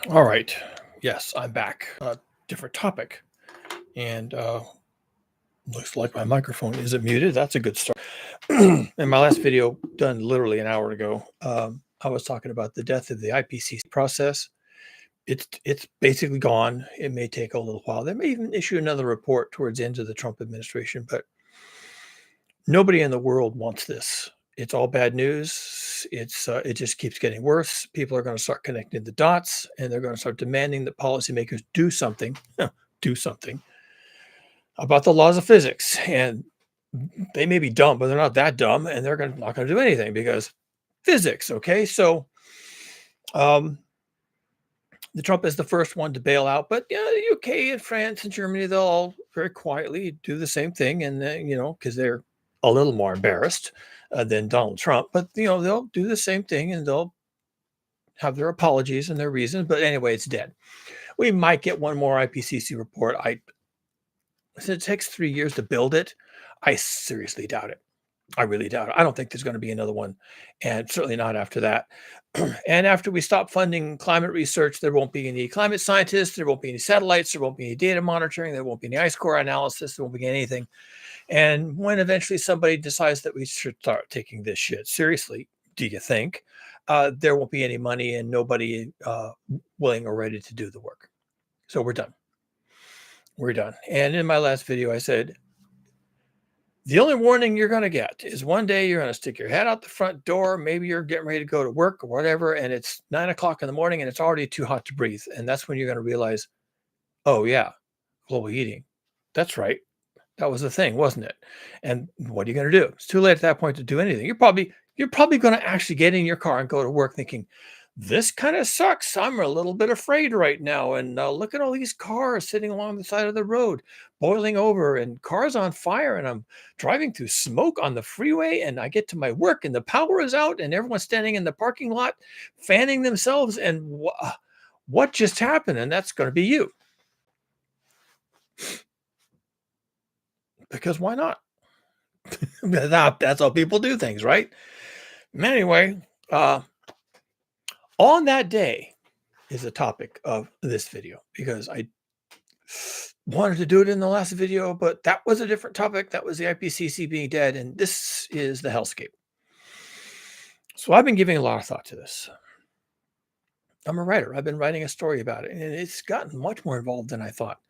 All right. Yes, I'm back. Different topic. And looks like my microphone isn't muted. That's a good start. In my last video, done literally an hour ago, I was talking about the death of the IPCC process. It's basically gone. It may take a little while. They may even issue another report towards the end of the Trump administration, but nobody in the world wants this. It's all bad news. It just keeps getting worse. People are going to start connecting the dots, and they're going to start demanding that policymakers do something, do something about the laws of physics. And they may be dumb, but they're not that dumb, and they're not going to do anything because physics. Okay, so um, the Trump is the first one to bail out, but yeah, the UK and France and Germany, they'll all very quietly do the same thing, and because they're a little more embarrassed than Donald Trump, but they'll do the same thing, and they'll have their apologies and their reasons. But anyway, it's dead. We might get one more IPCC report. Since it takes 3 years to build it, I seriously doubt it. I really doubt it. I don't think there's going to be another one, and certainly not after that. And after we stop funding climate research, there won't be any climate scientists, there won't be any satellites, there won't be any data monitoring, there won't be any ice core analysis, there won't be anything. And when eventually somebody decides that we should start taking this shit seriously, do you think there won't be any money and nobody willing or ready to do the work? So we're done. We're done. And in my last video, I said, the only warning you're going to get is one day you're going to stick your head out the front door. Maybe you're getting ready to go to work or whatever, and it's 9 o'clock in the morning and it's already too hot to breathe. And that's when you're going to realize, oh, yeah, global heating. That's right. That was the thing, wasn't it? And what are you going to do? It's too late at that point to do anything. You're probably going to actually get in your car and go to work thinking, this kind of sucks. I'm a little bit afraid right now. And look at all these cars sitting along the side of the road, boiling over, and cars on fire. And I'm driving through smoke on the freeway. And I get to my work, and the power is out, and everyone's standing in the parking lot, fanning themselves. And what just happened? And that's going to be you. Because why not? That's how people do things, right? Anyway, on that day is the topic of this video, because I wanted to do it in the last video, but that was a different topic. That was the IPCC being dead, and this is the Hellscape. So I've been giving a lot of thought to this. I'm a writer. I've been writing a story about it, and it's gotten much more involved than I thought.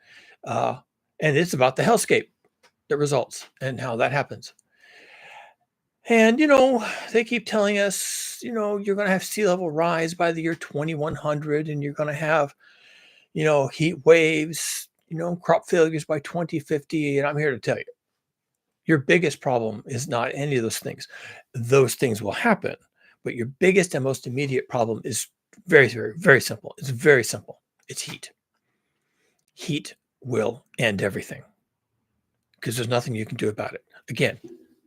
And it's about the Hellscape, the results, and how that happens. And, they keep telling us, you're going to have sea level rise by the year 2100, and you're going to have, heat waves, crop failures by 2050. And I'm here to tell you, your biggest problem is not any of those things. Those things will happen. But your biggest and most immediate problem is very, very, very simple. It's very simple. It's heat. Heat will end everything because there's nothing you can do about it. Again,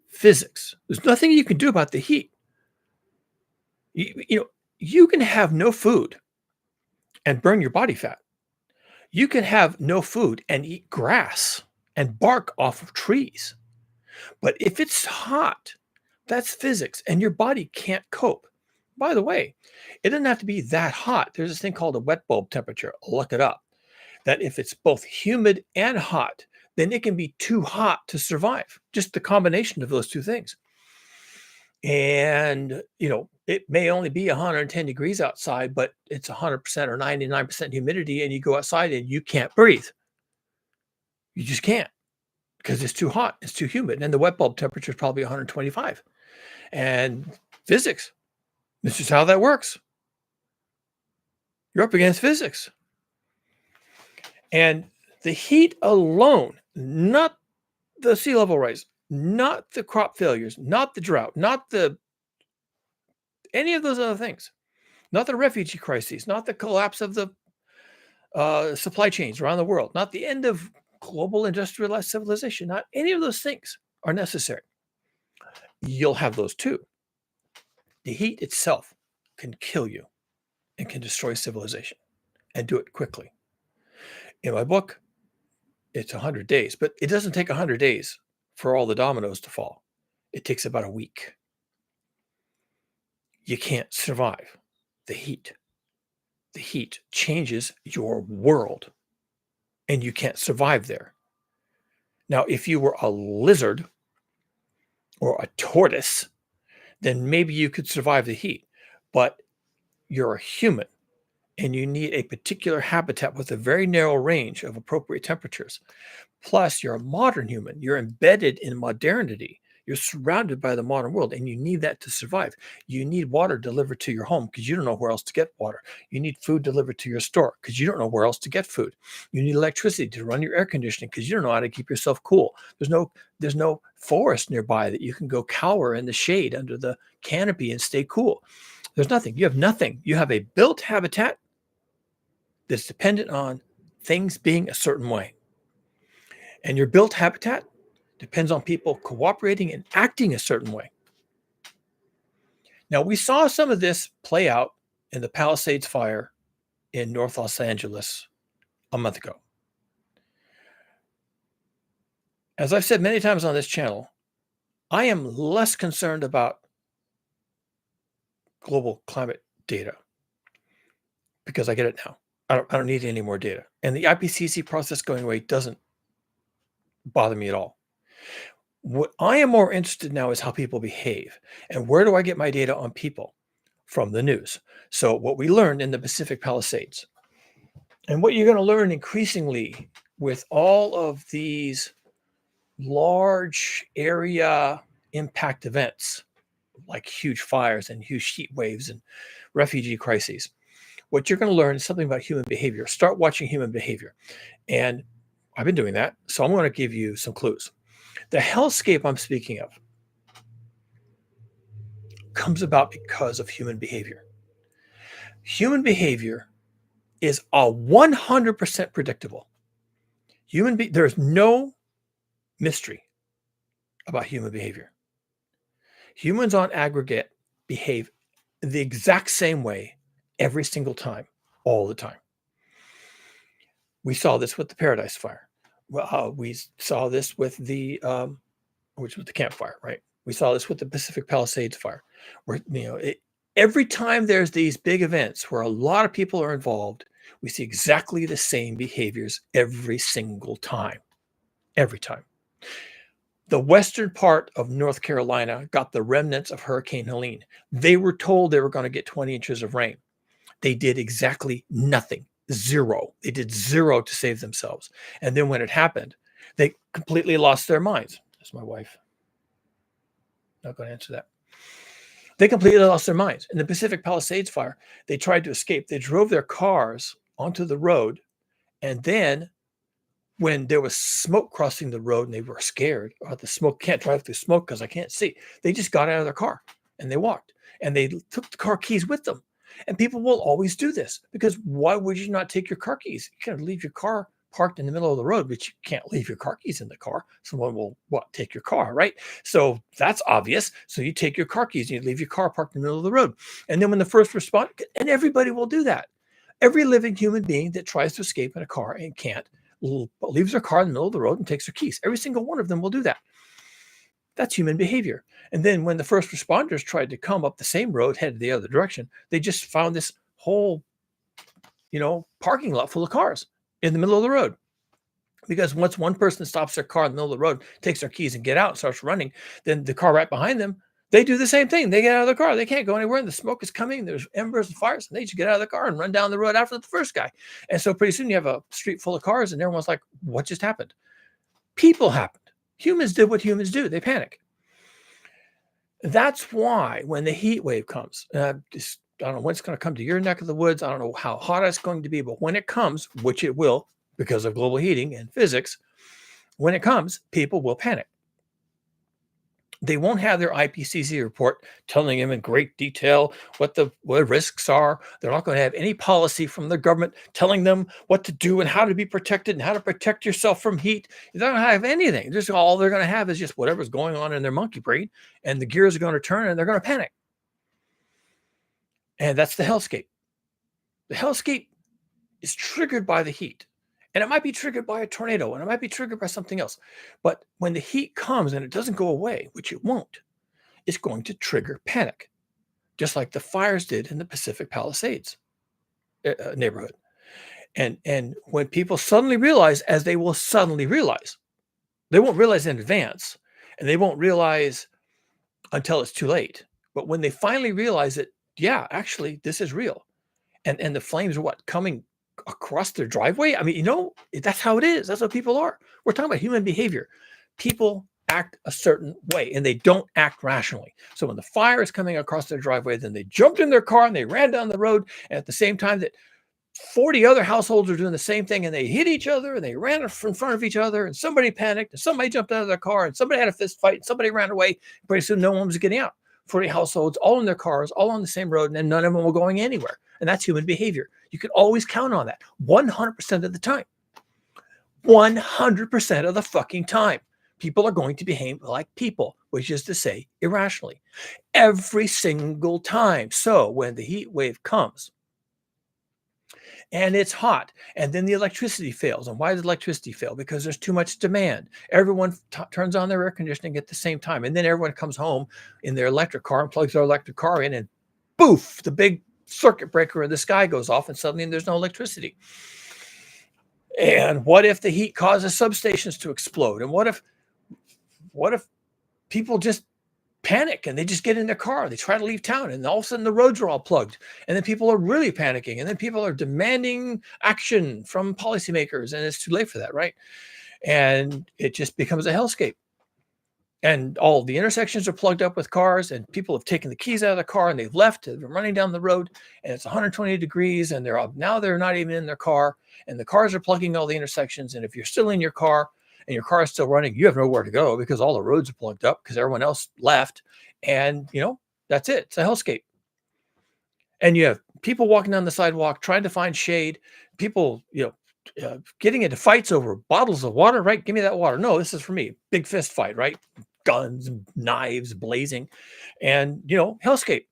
physics. There's nothing you can do about the heat. You can have no food and burn your body fat. You can have no food and eat grass and bark off of trees. But if it's hot, that's physics, and your body can't cope. By the way, it doesn't have to be that hot. There's this thing called a wet bulb temperature. Look it up. That if it's both humid and hot, then it can be too hot to survive. Just the combination of those two things. And, it may only be 110 degrees outside, but it's 100% or 99% humidity, and you go outside and you can't breathe. You just can't, because it's too hot. It's too humid. And the wet bulb temperature is probably 125. And physics, this is how that works. You're up against physics. And the heat alone, not the sea level rise, not the crop failures, not the drought, not any of those other things, not the refugee crises, not the collapse of the supply chains around the world, not the end of global industrialized civilization, not any of those things are necessary. You'll have those too. The heat itself can kill you and can destroy civilization, and do it quickly. In my book, it's 100 days, but it doesn't take 100 days for all the dominoes to fall. It takes about a week. You can't survive the heat. the heat changes your world and you can't survive there. Now, if you were a lizard or a tortoise, then maybe you could survive the heat. But you're a human and you need a particular habitat with a very narrow range of appropriate temperatures. Plus, you're a modern human. You're embedded in modernity. You're surrounded by the modern world, and you need that to survive. You need water delivered to your home because you don't know where else to get water. You need food delivered to your store because you don't know where else to get food. You need electricity to run your air conditioning because you don't know how to keep yourself cool. There's no forest nearby that you can go cower in the shade under the canopy and stay cool. There's nothing. You have nothing. You have a built habitat that's dependent on things being a certain way. And your built habitat depends on people cooperating and acting a certain way. Now, we saw some of this play out in the Palisades fire in North Los Angeles a month ago. As I've said many times on this channel, I am less concerned about global climate data because I get it now. I don't need any more data. And the IPCC process going away doesn't bother me at all. What I am more interested now is how people behave. And where do I get my data on people? From the news. So what we learned in the Pacific Palisades, and what you're going to learn increasingly with all of these large area impact events, like huge fires and huge heat waves and refugee crises, what you're going to learn is something about human behavior. Start watching human behavior. And I've been doing that. So I'm going to give you some clues. The hellscape I'm speaking of comes about because of human behavior. Human behavior is a 100% predictable. There's no mystery about human behavior. Humans on aggregate behave the exact same way every single time, all the time. We saw this with the Paradise Fire. We saw this with which was the campfire, right? We saw this with the Pacific Palisades fire, where every time there's these big events where a lot of people are involved, we see exactly the same behaviors every single time. Every time. The western part of North Carolina got the remnants of Hurricane Helene. They were told they were going to get 20 inches of rain. They did exactly nothing. Zero. They did zero to save themselves. And then when it happened, they completely lost their minds. That's my wife. Not going to answer that. They completely lost their minds. In the Pacific Palisades fire, they tried to escape. They drove their cars onto the road. And then when there was smoke crossing the road and they were scared, the smoke, can't drive through smoke because I can't see. They just got out of their car and they walked and they took the car keys with them. And people will always do this because why would you not take your car keys? You can't leave your car parked in the middle of the road, but you can't leave your car keys in the car. Someone will take your car, right? So that's obvious. So you take your car keys and you leave your car parked in the middle of the road. And then when the first responder, and everybody will do that. Every living human being that tries to escape in a car and can't leaves their car in the middle of the road and takes their keys. Every single one of them will do that. That's human behavior. And then when the first responders tried to come up the same road, headed the other direction, they just found this whole, parking lot full of cars in the middle of the road. Because once one person stops their car in the middle of the road, takes their keys and get out and starts running, then the car right behind them, they do the same thing. They get out of the car. They can't go anywhere. The smoke is coming. There's embers and fires. And they just get out of the car and run down the road after the first guy. And so pretty soon you have a street full of cars and everyone's like, what just happened? People happened. Humans did what humans do. They panic. That's why when the heat wave comes, I don't know when it's going to come to your neck of the woods. I don't know how hot it's going to be, but when it comes, which it will because of global heating and physics, when it comes, people will panic. They won't have their IPCC report telling them in great detail what the risks are. They're not going to have any policy from the government telling them what to do and how to be protected and how to protect yourself from heat. They're not going to have anything. Just all they're going to have is just whatever's going on in their monkey brain, and the gears are going to turn and they're going to panic. And that's the hellscape. The hellscape is triggered by the heat. And it might be triggered by a tornado, and it might be triggered by something else. But when the heat comes and it doesn't go away, which it won't, it's going to trigger panic, just like the fires did in the Pacific Palisades. neighborhood. And when people suddenly realize, as they will suddenly realize, they won't realize in advance, and they won't realize until it's too late. But when they finally realize that, yeah, actually, this is real, and the flames are what, coming across their driveway. I mean, that's how it is. That's what people are. We're talking about human behavior. People act a certain way, and they don't act rationally. So when the fire is coming across their driveway, then they jumped in their car and they ran down the road. And at the same time that 40 other households are doing the same thing, and they hit each other and they ran in front of each other, and somebody panicked and somebody jumped out of their car and somebody had a fist fight and somebody ran away. Pretty soon no one was getting out. 40 households all in their cars, all on the same road, and none of them were going anywhere. And that's human behavior. You can always count on that 100% of the time. 100% of the fucking time. People are going to behave like people, which is to say irrationally, every single time. So when the heat wave comes, and it's hot, and then the electricity fails. And why does electricity fail? Because there's too much demand. Everyone turns on their air conditioning at the same time, and then everyone comes home in their electric car and plugs their electric car in, and boof, the big circuit breaker in the sky goes off, and suddenly there's no electricity. And what if the heat causes substations to explode? And what if people just panic and they just get in their car, they try to leave town, and all of a sudden the roads are all plugged, and then people are really panicking, and then people are demanding action from policymakers, and it's too late for that, right? And it just becomes a hellscape, and all the intersections are plugged up with cars, and people have taken the keys out of the car and they've left, they're running down the road, and it's 120 degrees, and they're not even in their car, and the cars are plugging all the intersections. And if you're still in your car and your car is still running, you have nowhere to go because all the roads are plugged up because everyone else left. And, that's it. It's a hellscape. And you have people walking down the sidewalk trying to find shade, people, getting into fights over bottles of water, right? Give me that water. No, this is for me. Big fist fight, right? Guns, knives blazing, and, hellscape.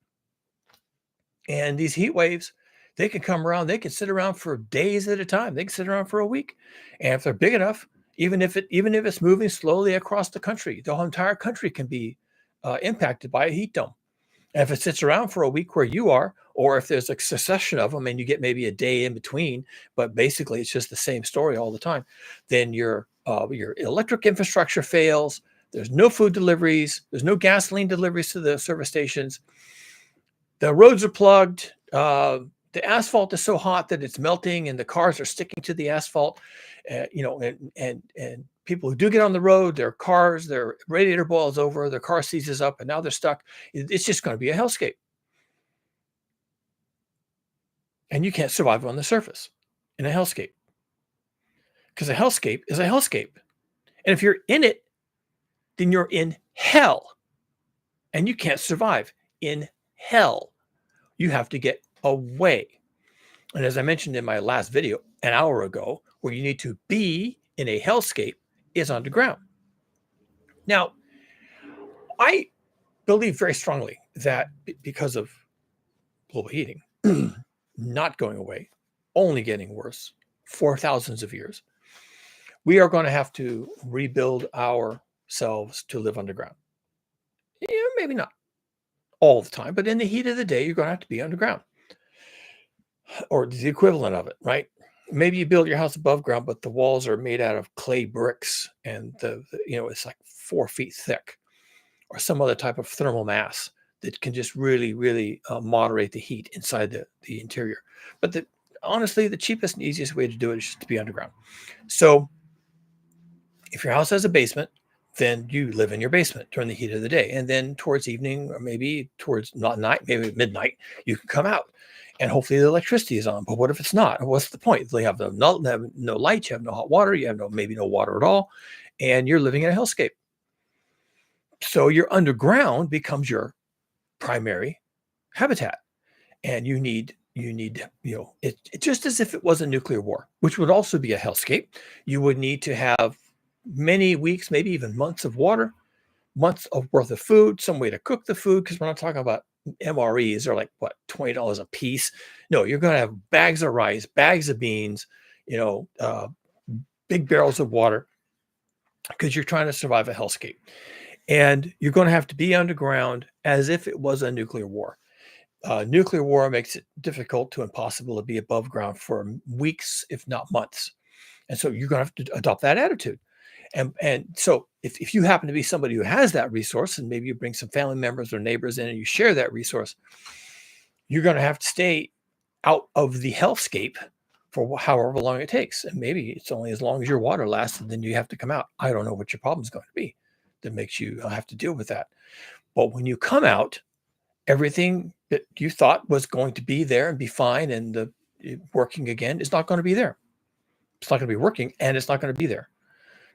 And these heat waves, they can come around, they can sit around for days at a time. They can sit around for a week. And if they're big enough, even if it's moving slowly across the country, the whole entire country can be impacted by a heat dome. And if it sits around for a week where you are, or if there's a succession of them and you get maybe a day in between, but basically it's just the same story all the time, then your electric infrastructure fails. There's no food deliveries. There's no gasoline deliveries to the service stations. The roads are plugged. The asphalt is so hot that it's melting, and the cars are sticking to the asphalt. And people who do get on the road, their radiator boils over, their car seizes up, and now they're stuck. It's just going to be a hellscape. And you can't survive on the surface in a hellscape, because a hellscape is a hellscape. And if you're in it, then you're in hell, and you can't survive in hell. You have to get away. And as I mentioned in my last video an hour ago, where you need to be in a hellscape is underground. Now, I believe very strongly that because of global heating not going away, only getting worse for thousands of years, we are going to have to rebuild ourselves to live underground. Maybe not all the time, but in the heat of the day, you're going to have to be underground, or the equivalent of it, right? Maybe you build your house above ground, but the walls are made out of clay bricks, and it's like 4 feet thick, or some other type of thermal mass that can just really, really moderate the heat inside the interior. But honestly, the cheapest and easiest way to do it is just to be underground. So if your house has a basement, then you live in your basement during the heat of the day. And then towards evening, or maybe towards not night, maybe midnight, you can come out. And hopefully the electricity is on. But what if it's not? What's the point? They have no light, you have no hot water, you have maybe no water at all, and you're living in a hellscape. So your underground becomes your primary habitat. And you need it just as if it was a nuclear war, which would also be a hellscape. You would need to have many weeks, maybe even months of water, months of worth of food, some way to cook the food, because we're not talking about MREs. They're like, what, $20 a piece? No, you're going to have bags of rice, bags of beans, big barrels of water, because you're trying to survive a hellscape. And you're going to have to be underground as if it was a nuclear war. Nuclear war makes it difficult to impossible to be above ground for weeks, if not months. And so you're going to have to adopt that attitude. And so if you happen to be somebody who has that resource, and maybe you bring some family members or neighbors in and you share that resource, you're going to have to stay out of the hellscape for however long it takes. And maybe it's only as long as your water lasts, and then you have to come out. I don't know what your problem is going to be that makes you have to deal with that. But when you come out, everything that you thought was going to be there and be fine and the working again is not going to be there. It's not going to be working, and it's not going to be there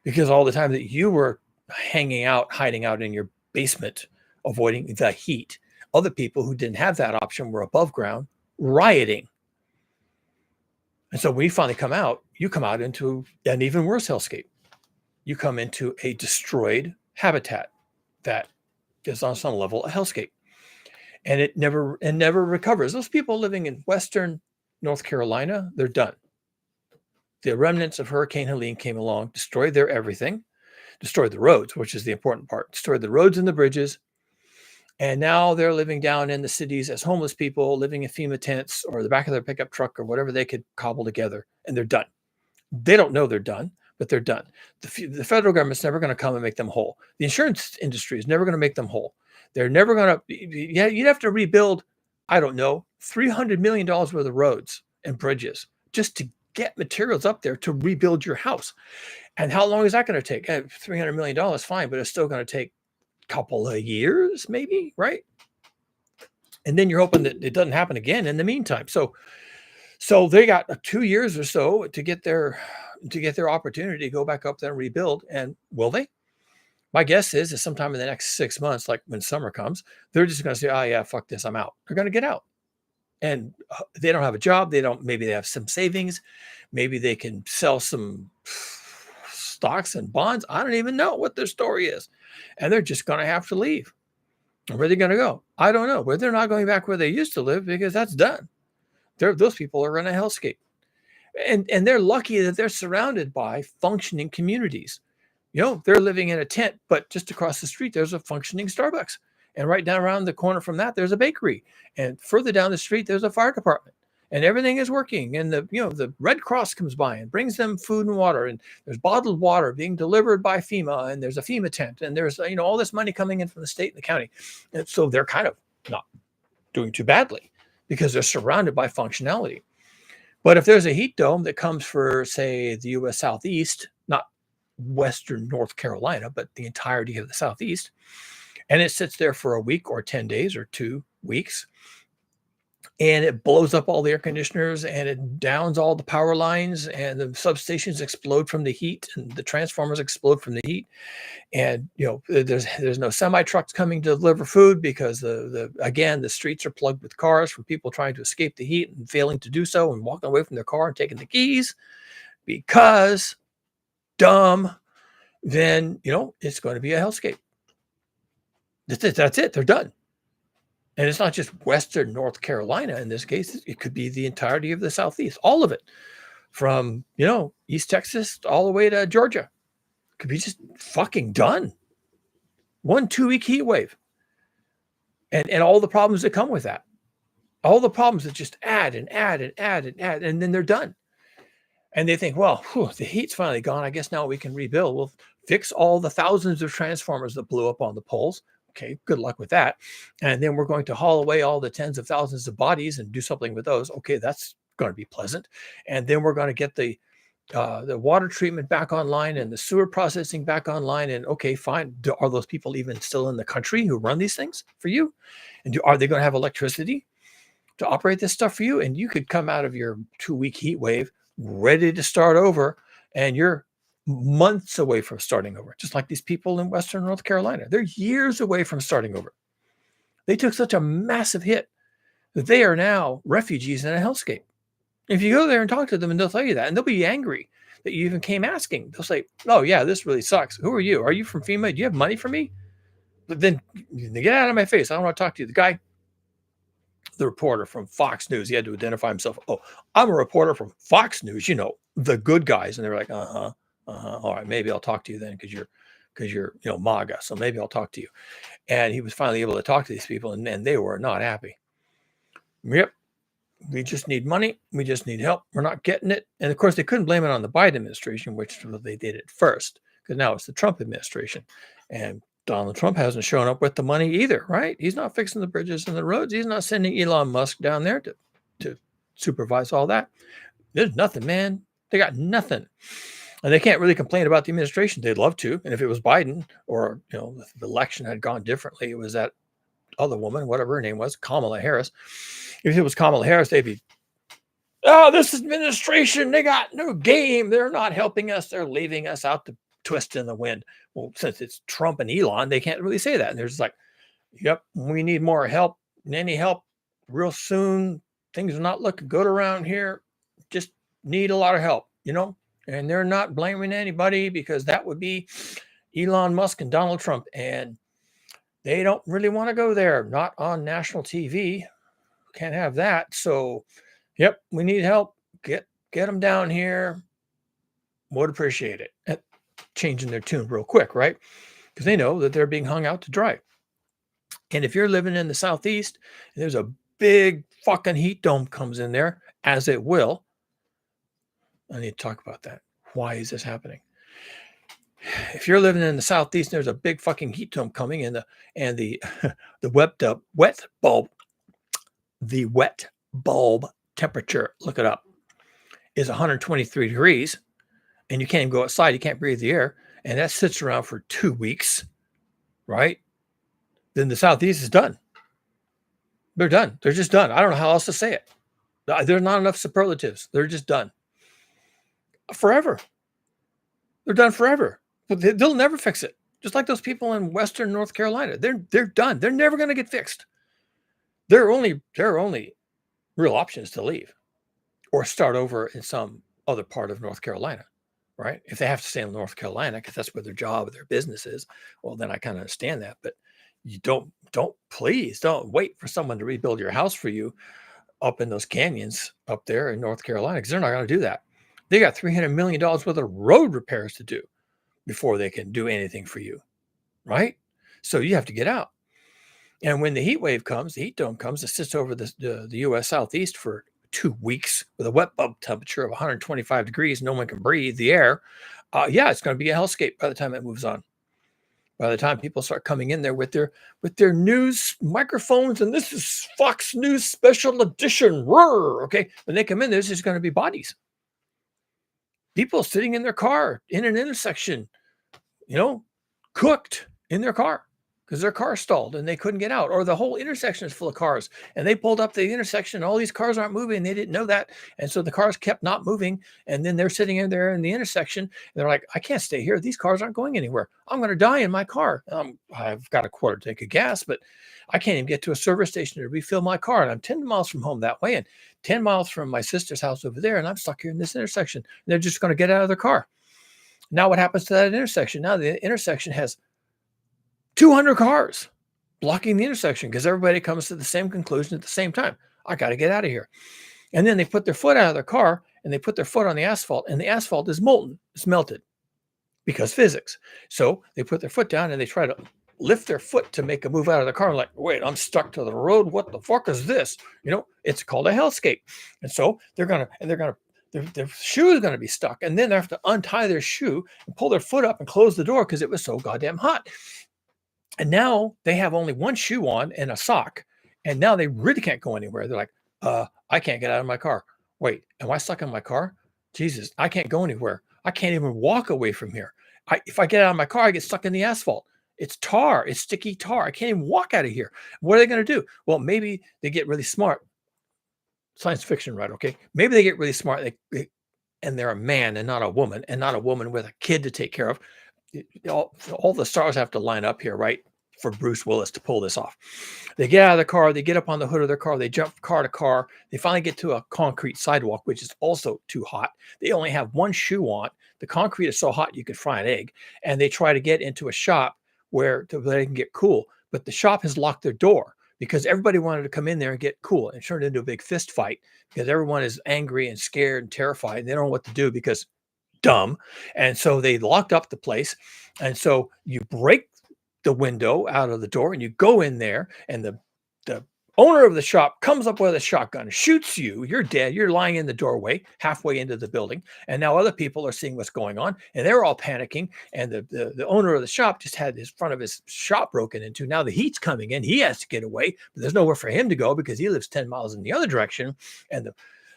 because all the time that you were hanging out, hiding out in your basement, avoiding the heat, other people who didn't have that option were above ground rioting. And so when you finally come out, you come out into an even worse hellscape. You come into a destroyed habitat that is on some level a hellscape. And it never recovers. Those people living in Western North Carolina, they're done. The remnants of Hurricane Helene came along, destroyed their everything, destroyed the roads, which is the important part, destroyed the roads and the bridges. And now they're living down in the cities as homeless people, living in FEMA tents or the back of their pickup truck or whatever they could cobble together, and they're done. They don't know they're done, but they're done. The federal government's never going to come and make them whole. The insurance industry is never going to make them whole. They're never going to, yeah, you'd have to rebuild, I don't know, $300 million worth of roads and bridges just to get materials up there to rebuild your house. And how long is that going to take? $300 million, fine, but it's still going to take a couple of years, maybe, right? And then you're hoping that it doesn't happen again in the meantime. So they got 2 years or so to get their opportunity to go back up there and rebuild. And will they? My guess is sometime in the next 6 months, like when summer comes, they're just going to say, oh yeah, fuck this, I'm out. They're going to get out. And they don't have a job. Maybe they have some savings. Maybe they can sell some stocks and bonds. I don't even know what their story is. And they're just going to have to leave. Where are they going to go? I don't know. But they're not going back where they used to live because that's done. Those people are in a hellscape. And they're lucky that they're surrounded by functioning communities. They're living in a tent, but just across the street, there's a functioning Starbucks. And right down around the corner from that, there's a bakery. And further down the street, there's a fire department. And everything is working. And the Red Cross comes by and brings them food and water. And there's bottled water being delivered by FEMA. And there's a FEMA tent. And there's, all this money coming in from the state and the county. And so they're kind of not doing too badly because they're surrounded by functionality. But if there's a heat dome that comes for, say, the U.S. Southeast, not Western North Carolina, but the entirety of the Southeast, and it sits there for a week or 10 days or 2 weeks, and it blows up all the air conditioners and it downs all the power lines and the substations explode from the heat and the transformers explode from the heat. And, there's no semi trucks coming to deliver food because the streets are plugged with cars from people trying to escape the heat and failing to do so and walking away from their car and taking the keys because dumb, then, it's going to be a hellscape. That's it. They're done. And it's not just Western North Carolina in this case. It could be the entirety of the Southeast, all of it, from, East Texas all the way to Georgia. Could be just fucking done. 1-2 week heat wave. And all the problems that come with that. All the problems that just add, and then they're done. And they think, well, the heat's finally gone. I guess now we can rebuild. We'll fix all the thousands of transformers that blew up on the poles. Okay, good luck with that. And then we're going to haul away all the tens of thousands of bodies and do something with those. Okay, that's going to be pleasant. And then we're going to get the water treatment back online and the sewer processing back online. And okay, fine. Are those people even still in the country who run these things for you? And are they going to have electricity to operate this stuff for you? And you could come out of your 2-week heat wave ready to start over, and you're months away from starting over, just like these people in Western North Carolina. They're years away from starting over. They took such a massive hit that they are now refugees in a hellscape. If you go there and talk to them, and they'll tell you that, and they'll be angry that you even came asking. They'll say, oh yeah, this really sucks. Who are you? Are you from FEMA? Do you have money for me? But then get out of my face. I don't want to talk to you. The guy, the reporter from Fox News, he had to identify himself. Oh, I'm a reporter from Fox News, the good guys. And they're like, all right, maybe I'll talk to you then because you're MAGA. So maybe I'll talk to you. And he was finally able to talk to these people, and they were not happy. Yep. We just need money. We just need help. We're not getting it. And of course, they couldn't blame it on the Biden administration, which they did it first, because now it's the Trump administration. And Donald Trump hasn't shown up with the money either, right? He's not fixing the bridges and the roads. He's not sending Elon Musk down there to supervise all that. There's nothing, man. They got nothing. And they can't really complain about the administration. They'd love to. And if it was Biden, or the election had gone differently, it was that other woman, whatever her name was, Kamala Harris. If it was Kamala Harris, they'd be, oh, this administration, they got no game. They're not helping us. They're leaving us out to twist in the wind. Well, since it's Trump and Elon, they can't really say that. And they're just like, yep, we need more help. Any help real soon. Things are not looking good around here. Just need a lot of help, And they're not blaming anybody, because that would be Elon Musk and Donald Trump. And they don't really want to go there. Not on national TV. Can't have that. So, yep, we need help. Get them down here. Would appreciate it. And changing their tune real quick, right? Because they know that they're being hung out to dry. And if you're living in the Southeast, and there's a big fucking heat dome comes in there, as it will. I need to talk about that. Why is this happening? If you're living in the Southeast, there's a big fucking heat dome coming, and the wet bulb temperature, look it up, is 123 degrees, and you can't even go outside. You can't breathe the air, and that sits around for 2 weeks, right? Then the Southeast is done. They're done. They're just done. I don't know how else to say it. There's not enough superlatives. They're just done. Forever. They're done forever. But they'll never fix it. Just like those people in Western North Carolina. They're done. They're never going to get fixed. Their only real option is to leave or start over in some other part of North Carolina, right? If they have to stay in North Carolina because that's where their job or their business is, well, then I kind of understand that. But you please don't wait for someone to rebuild your house for you up in those canyons up there in North Carolina, because they're not going to do that. They got $300 million worth of road repairs to do before they can do anything for you, right? So you have to get out. And when the heat wave comes, the heat dome comes, it sits over the U.S. Southeast for 2 weeks with a wet bulb temperature of 125 degrees. No one can breathe the air. It's going to be a hellscape by the time it moves on. By the time people start coming in there with their news microphones, and this is Fox News Special Edition, roar, okay? When they come in, there's just going to be bodies. People sitting in their car in an intersection, cooked in their car because their car stalled and they couldn't get out, or the whole intersection is full of cars and they pulled up the intersection. All these cars aren't moving. And they didn't know that. And so the cars kept not moving. And then they're sitting in there in the intersection. And they're like, I can't stay here. These cars aren't going anywhere. I'm going to die in my car. I've got a quarter tank of gas, but I can't even get to a service station to refill my car. And I'm 10 miles from home that way and 10 miles from my sister's house over there. And I'm stuck here in this intersection. And they're just going to get out of their car. Now what happens to that intersection? Now the intersection has 200 cars blocking the intersection because everybody comes to the same conclusion at the same time. I got to get out of here. And then they put their foot out of their car and they put their foot on the asphalt, and the asphalt is molten. It's melted because physics. So they put their foot down and they try to lift their foot to make a move out of the car. And like, wait, I'm stuck to the road. What the fuck is this? It's called a hellscape. And so their shoe is going to be stuck. And then they have to untie their shoe and pull their foot up and close the door because it was so goddamn hot. And now they have only one shoe on and a sock. And now they really can't go anywhere. They're like, I can't get out of my car. Wait, am I stuck in my car? Jesus, I can't go anywhere. I can't even walk away from here. If I get out of my car, I get stuck in the asphalt. It's tar. It's sticky tar. I can't even walk out of here. What are they going to do? Well, maybe they get really smart. Science fiction, right? Okay. Maybe they get really smart and they're a man and not a woman, and not a woman with a kid to take care of. All the stars have to line up here, right? For Bruce Willis to pull this off. They get out of the car, they get up on the hood of their car, they jump car to car. They finally get to a concrete sidewalk, which is also too hot. They only have one shoe on. The concrete is so hot you could fry an egg. And they try to get into a shop where they can get cool. But the shop has locked their door because everybody wanted to come in there and get cool. And it turned into a big fist fight because everyone is angry and scared and terrified. And they don't know what to do because dumb. And so they locked up the place. And so you break the window out of the door and you go in there, and the Owner of the shop comes up with a shotgun, shoots you, you're dead, you're lying in the doorway halfway into the building, and now other people are seeing what's going on, and they're all panicking, and the owner of the shop just had his front of his shop broken into. Now the heat's coming in, he has to get away, but there's nowhere for him to go because he lives 10 miles in the other direction, and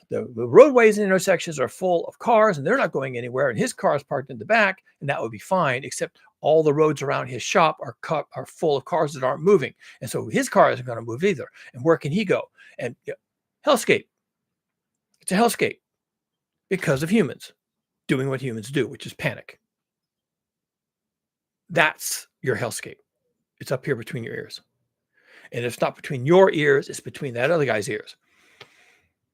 the roadways and intersections are full of cars, and they're not going anywhere, and his car is parked in the back, and that would be fine, except all the roads around his shop are full of cars that aren't moving. And so his car isn't going to move either. And where can he go? And hellscape. It's a hellscape because of humans doing what humans do, which is panic. That's your hellscape. It's up here between your ears. And it's not between your ears, it's between that other guy's ears.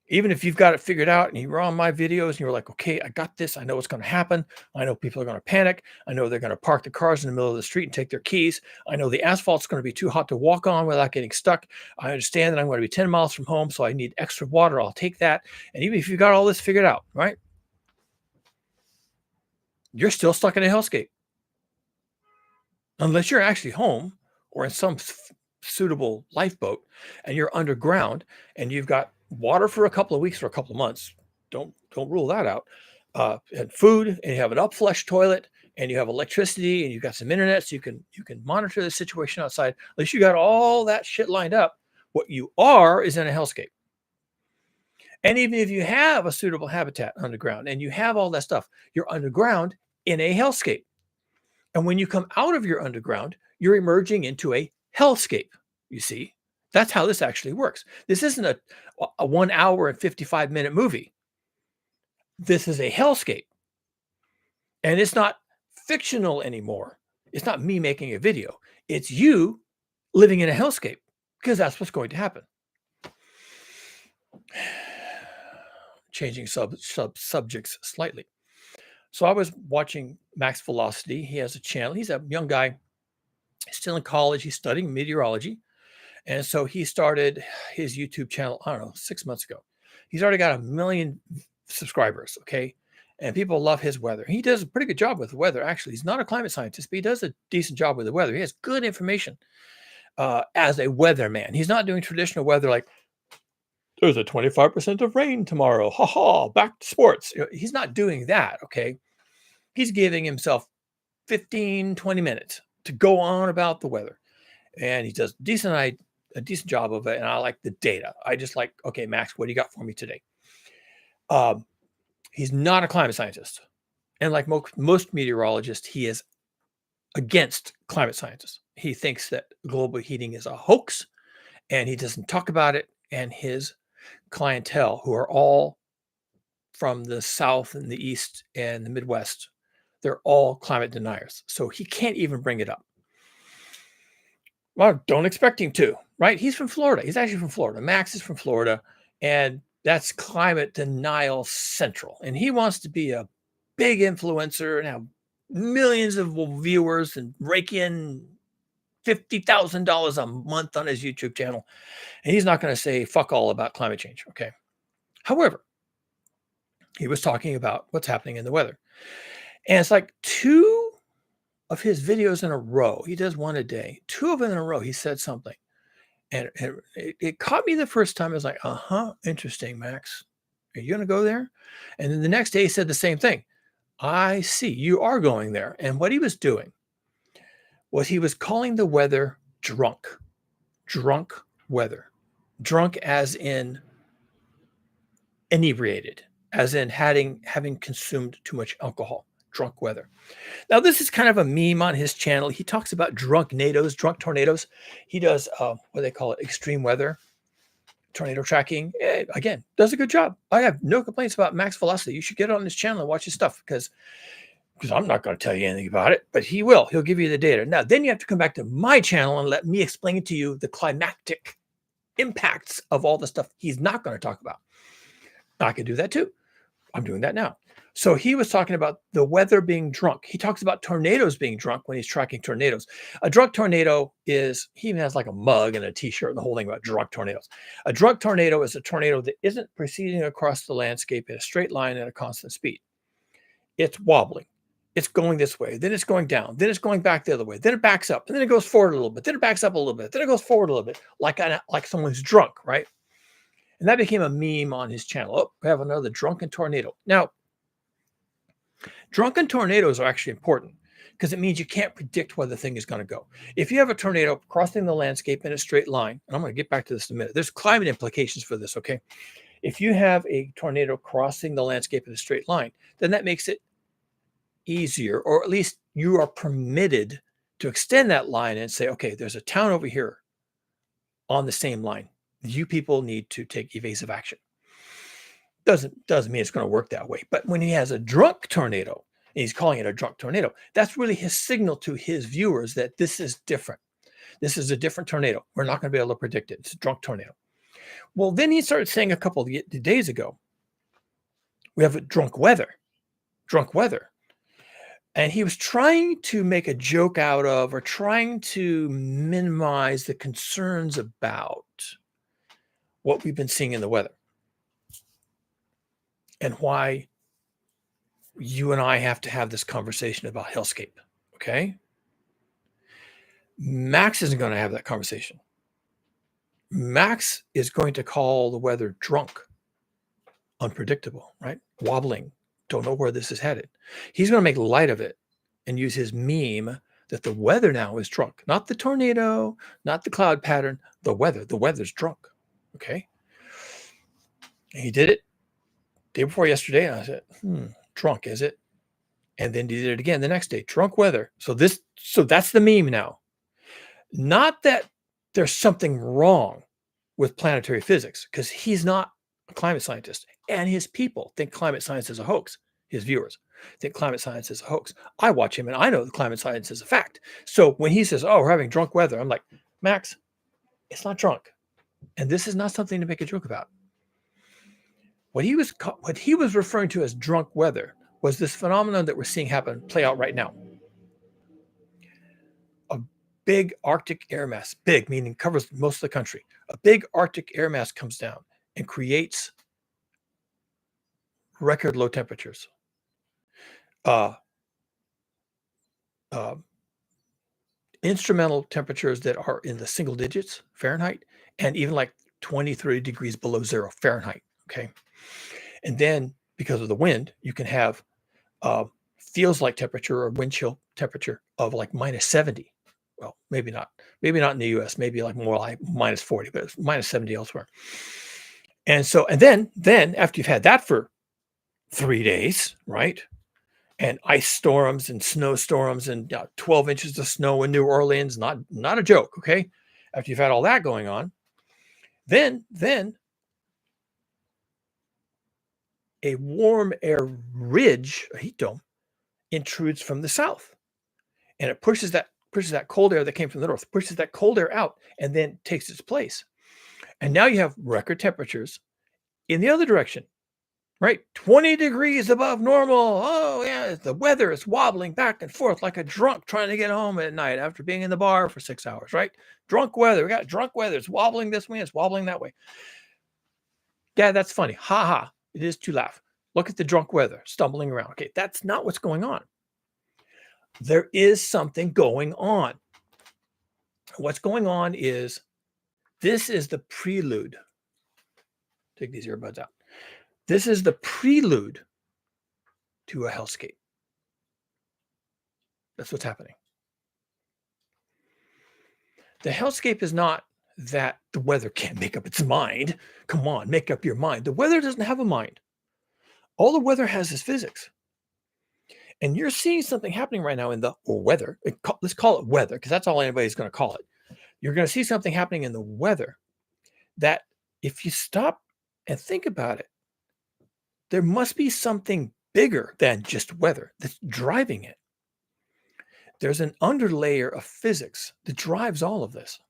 Even if you've got it figured out and you were on my videos and you're like, okay, I got this. I know what's going to happen. I know people are going to panic. I know they're going to park the cars in the middle of the street and take their keys. I know the asphalt's going to be too hot to walk on without getting stuck. I understand that I'm going to be 10 miles from home, so I need extra water. I'll take that. And even if you got all this figured out, right? You're still stuck in a hellscape. Unless you're actually home or in some suitable lifeboat and you're underground and you've got water for a couple of weeks or a couple of months, don't rule that out, and food, and you have an upflush toilet, and you have electricity, and you've got some internet, so you can monitor the situation outside. At least you got all that shit lined up. What you are is in a hellscape. And even if you have a suitable habitat underground and you have all that stuff, you're underground in a hellscape. And when you come out of your underground, you're emerging into a hellscape. You see, that's how this actually works. This isn't a 1 hour and 55-minute movie. This is a hellscape. And it's not fictional anymore. It's not me making a video. It's you living in a hellscape, because that's what's going to happen. Changing subjects slightly. So I was watching Max Velocity. He has a channel. He's a young guy, still in college. He's studying meteorology. And so he started his YouTube channel, I don't know, 6 months ago. He's already got 1 million subscribers, okay? And people love his weather. He does a pretty good job with the weather, actually. He's not a climate scientist, but he does a decent job with the weather. He has good information as a weatherman. He's not doing traditional weather like, there's a 25% of rain tomorrow. Ha ha, back to sports. He's not doing that, okay? He's giving himself 15, 20 minutes to go on about the weather. And he does a decent job of it. And I like the data. I just like, okay, Max, what do you got for me today? He's not a climate scientist. And like most meteorologists, he is against climate scientists. He thinks that global heating is a hoax, and he doesn't talk about it. And his clientele, who are all from the South and the East and the Midwest, they're all climate deniers. So he can't even bring it up. Well, don't expect him to, right? He's from Florida. He's actually from Florida. Max is from Florida, and that's climate denial central. And he wants to be a big influencer and have millions of viewers and rake in $50,000 a month on his YouTube channel. And he's not going to say fuck all about climate change, okay? However, he was talking about what's happening in the weather. And it's like 2 of his videos in a row. He does one a day. 2 of them in a row, he said something. And it caught me the first time. I was like, interesting, Max. Are you going to go there? And then the next day he said the same thing. I see, you are going there. And what he was doing was he was calling the weather drunk weather. Drunk as in inebriated, as in having consumed too much alcohol. Drunk weather. Now, this is kind of a meme on his channel. He talks about drunk tornadoes. He does what they call it, extreme weather, tornado tracking. Again, does a good job. I have no complaints about Max Velocity. You should get on his channel and watch his stuff, because I'm not going to tell you anything about it, but he will. He'll give you the data. Now, then you have to come back to my channel and let me explain to you the climactic impacts of all the stuff he's not going to talk about. I can do that too. I'm doing that now. So he was talking about the weather being drunk. He talks about tornadoes being drunk when he's tracking tornadoes. A drunk tornado is, he even has like a mug and a t-shirt and the whole thing about drunk tornadoes. A drunk tornado is a tornado that isn't proceeding across the landscape in a straight line at a constant speed. It's wobbling. it's going this way, then it's going down, then it's going back the other way, then it backs up, and then it goes forward a little bit, then it backs up a little bit, then it goes forward a little bit, like someone's drunk, right? And that became a meme on his channel. Oh, we have another drunken tornado. Now, drunken tornadoes are actually important because it means you can't predict where the thing is going to go. If you have a tornado crossing the landscape in a straight line, and I'm going to get back to this in a minute, there's climate implications for this, okay? If you have a tornado crossing the landscape in a straight line, then that makes it easier, or at least you are permitted to extend that line and say, okay, there's a town over here on the same line. You people need to take evasive action. Doesn't mean it's going to work that way. But when he has a drunk tornado, and he's calling it a drunk tornado, that's really his signal to his viewers that this is different. This is a different tornado. We're not going to be able to predict it. It's a drunk tornado. Well, then he started saying a couple of days ago, we have a drunk weather. And he was trying to make a joke out of, or trying to minimize the concerns about what we've been seeing in the weather and why you and I have to have this conversation about Hellscape. Okay. Max isn't going to have that conversation. Max is going to call the weather drunk, unpredictable, right? Wobbling. Don't know where this is headed. He's going to make light of it and use his meme that the weather now is drunk, not the tornado, not the cloud pattern, the weather. The weather's drunk. Okay. And he did it day before yesterday. And I said, drunk, is it? And then he did it again the next day, drunk weather. So that's the meme now. Not that there's something wrong with planetary physics, because he's not a climate scientist, and his people think climate science is a hoax. His viewers think climate science is a hoax. I watch him and I know that climate science is a fact. So when he says, oh, we're having drunk weather, I'm like, Max, it's not drunk. And this is not something to make a joke about. What he was referring to as drunk weather was this phenomenon that we're seeing play out right now. A big Arctic air mass, big meaning covers most of the country. A big Arctic air mass comes down and creates record low temperatures. Instrumental temperatures that are in the single digits Fahrenheit, and even like 20, 30 degrees below zero Fahrenheit. Okay. And then because of the wind, you can have feels like temperature or wind chill temperature of like minus 70. Well, maybe not in the US, maybe like more like minus 40, but it's minus 70 elsewhere. And so, and then after you've had that for 3 days, right? And ice storms and snowstorms and 12 inches of snow in New Orleans, not a joke, okay? After you've had all that going on, then a warm air ridge, a heat dome, intrudes from the south, and it pushes that cold air that came from the north, pushes that cold air out, and then takes its place. And now you have record temperatures in the other direction, right? 20 degrees above normal. Oh yeah, the weather is wobbling back and forth like a drunk trying to get home at night after being in the bar for 6 hours, right? Drunk weather. We got drunk weather. It's wobbling this way, it's wobbling that way. Yeah, that's funny. Ha ha. It is to laugh. Look at the drunk weather stumbling around. Okay, that's not what's going on. There is something going on. What's going on is this is the prelude. Take these earbuds out. This is the prelude to a hellscape. That's what's happening. The hellscape is not that the weather can't make up its mind. Come on, make up your mind. The weather doesn't have a mind. All the weather has is physics. And you're seeing something happening right now in the weather. Let's call it weather, because that's all anybody's going to call it. You're going to see something happening in the weather that if you stop and think about it, there must be something bigger than just weather that's driving it. There's an underlayer of physics that drives all of this.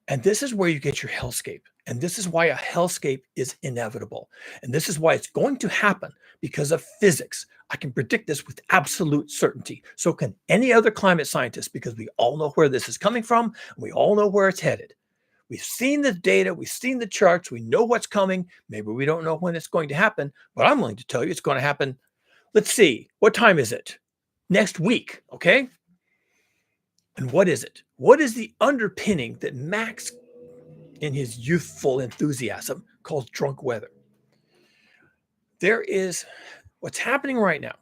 And this is where you get your hellscape. And this is why a hellscape is inevitable. And this is why it's going to happen, because of physics. I can predict this with absolute certainty. So can any other climate scientist, because we all know where this is coming from. And we all know where it's headed. We've seen the data. We've seen the charts. We know what's coming. Maybe we don't know when it's going to happen, but I'm willing to tell you it's going to happen Let's see. What time is it? Next week. Okay. And what is it? What is the underpinning that Max, in his youthful enthusiasm, calls drunk weather? There is what's happening right now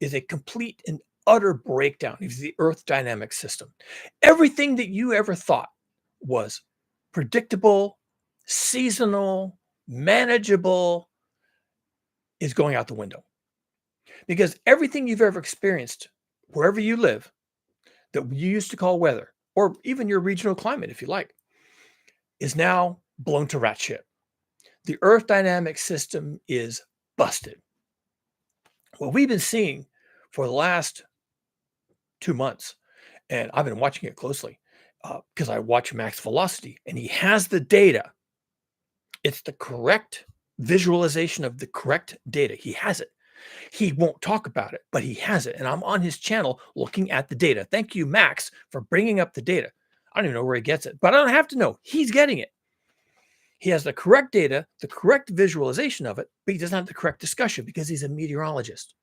is a complete and utter breakdown of the Earth dynamic system. Everything that you ever thought was predictable, seasonal, manageable is going out the window. Because everything you've ever experienced, wherever you live, that you used to call weather, or even your regional climate, if you like, is now blown to rat shit. The Earth dynamic system is busted. What we've been seeing for the last 2 months, and I've been watching it closely because I watch Max Velocity, and he has the data. It's the correct visualization of the correct data. He has it. He won't talk about it, but he has it. And I'm on his channel looking at the data. Thank you, Max, for bringing up the data. I don't even know where he gets it, but I don't have to know. He's getting it. He has the correct data, the correct visualization of it, but he doesn't have the correct discussion because he's a meteorologist.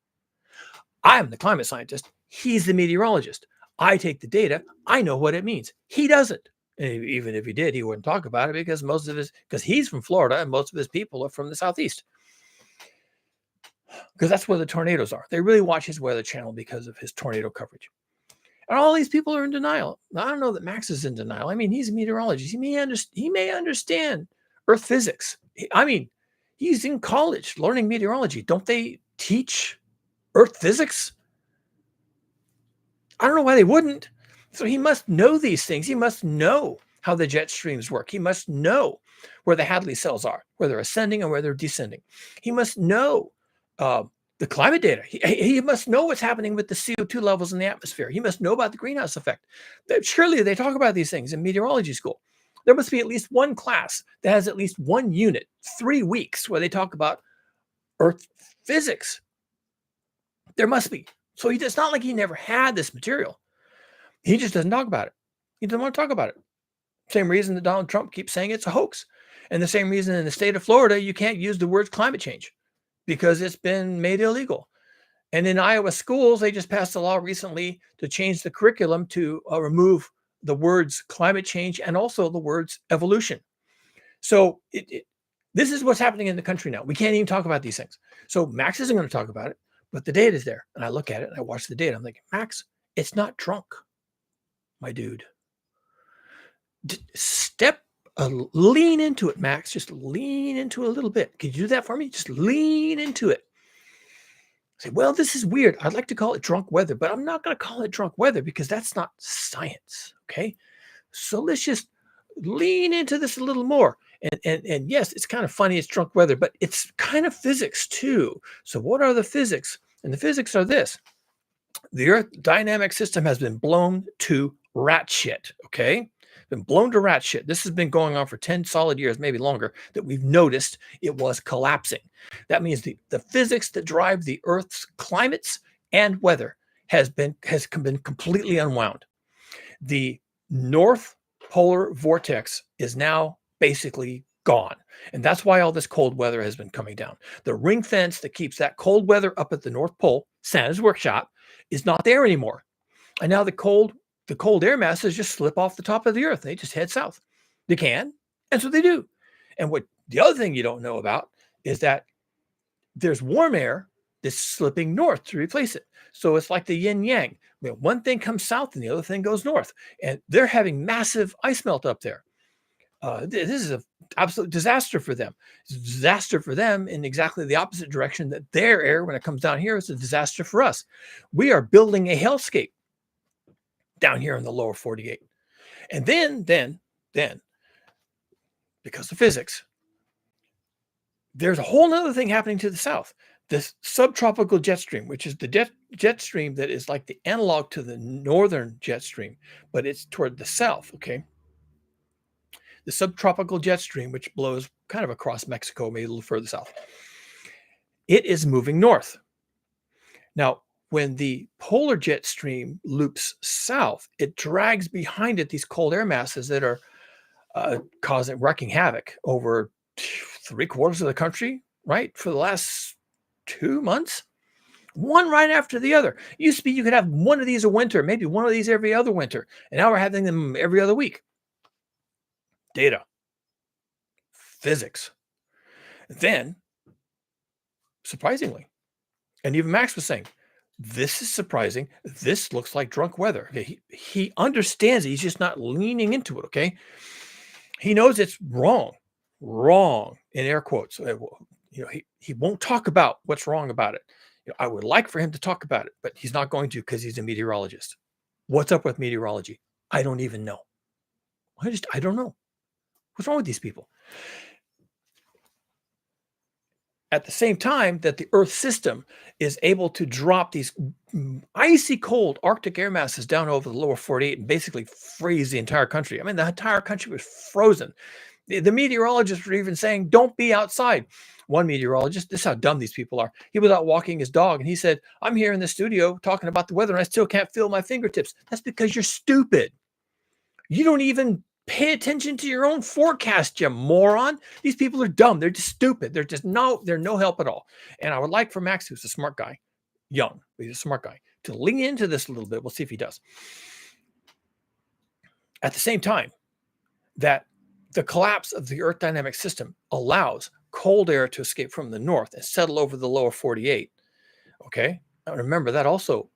I'm the climate scientist. He's the meteorologist. I take the data. I know what it means. He doesn't. And even if he did, he wouldn't talk about it because because he's from Florida and most of his people are from the Southeast. Because that's where the tornadoes are. They really watch his weather channel because of his tornado coverage. And all these people are in denial. I don't know that Max is in denial. I mean, he's a meteorologist. He may understand Earth physics. I mean, he's in college learning meteorology. Don't they teach Earth physics? I don't know why they wouldn't. So he must know these things. He must know how the jet streams work. He must know where the Hadley cells are, where they're ascending and where they're descending. He must know the climate data. He must know what's happening with the CO2 levels in the atmosphere. He must know about the greenhouse effect. Surely they talk about these things in meteorology school. There must be at least one class that has at least one unit, 3 weeks, where they talk about Earth physics. There must be. So it's not like he never had this material. He just doesn't talk about it. He doesn't want to talk about it. Same reason that Donald Trump keeps saying it's a hoax. And the same reason in the state of Florida, you can't use the words climate change because it's been made illegal. And in Iowa schools, they just passed a law recently to change the curriculum to remove the words climate change and also the words evolution. So this is what's happening in the country now. We can't even talk about these things. So Max isn't going to talk about it, but the data is there. And I look at it and I watch the data. I'm like, Max, it's not drunk, my dude. Lean into it, Max. Just lean into it a little bit. Could you do that for me? Just lean into it. Say, well, this is weird. I'd like to call it drunk weather, but I'm not going to call it drunk weather because that's not science. Okay. So let's just lean into this a little more. And yes, it's kind of funny. It's drunk weather, but it's kind of physics too. So what are the physics? And the physics are this. The Earth dynamic system has been blown to rat shit. Okay. Been blown to rat shit. This has been going on for 10 solid years, maybe longer, that we've noticed it was collapsing. That means the physics that drive the Earth's climates and weather has been completely unwound. The North Polar Vortex is now basically gone. And that's why all this cold weather has been coming down. The ring fence that keeps that cold weather up at the North Pole, Santa's workshop, is not there anymore. And now the cold air masses just slip off the top of the Earth. They just head south. They can, and so they do. And what the other thing you don't know about is that there's warm air that's slipping north to replace it. So it's like the yin yang. One thing comes south and the other thing goes north. And they're having massive ice melt up there. This is an absolute disaster for them. It's a disaster for them in exactly the opposite direction that their air, when it comes down here, is a disaster for us. We are building a hellscape down here in the lower 48. And then, because of physics, there's a whole nother thing happening to the south. This subtropical jet stream, which is the jet stream that is like the analog to the northern jet stream, but it's toward the south, okay? The subtropical jet stream, which blows kind of across Mexico, maybe a little further south, it is moving north. Now, when the polar jet stream loops south, it drags behind it these cold air masses that are wreaking havoc over 3/4 of the country, right? For the last 2 months. one right after the other. Used to be you could have one of these a winter, maybe one of these every other winter, and now we're having them every other week. Data, physics. Then, surprisingly, and even Max was saying, this is surprising. This looks like drunk weather. Okay, he understands it. He's just not leaning into it. Okay. He knows it's wrong in air quotes. He won't talk about what's wrong about it. I would like for him to talk about it, but he's not going to because he's a meteorologist. What's up with meteorology? I don't even know. I don't know. What's wrong with these people? At the same time that the Earth system is able to drop these icy cold Arctic air masses down over the lower 48 and basically freeze the entire country. I mean, the entire country was frozen. The meteorologists were even saying, don't be outside. One meteorologist, this is how dumb these people are. He was out walking his dog and he said, I'm here in the studio talking about the weather and I still can't feel my fingertips. That's because you're stupid. You don't even pay attention to your own forecast, you moron. These people are dumb. They're just stupid. They're no help at all. And I would like for Max, who's a smart guy, young, but he's a smart guy, to lean into this a little bit. We'll see if he does. At the same time, that the collapse of the Earth dynamic system allows cold air to escape from the north and settle over the lower 48. Okay. Now remember, that also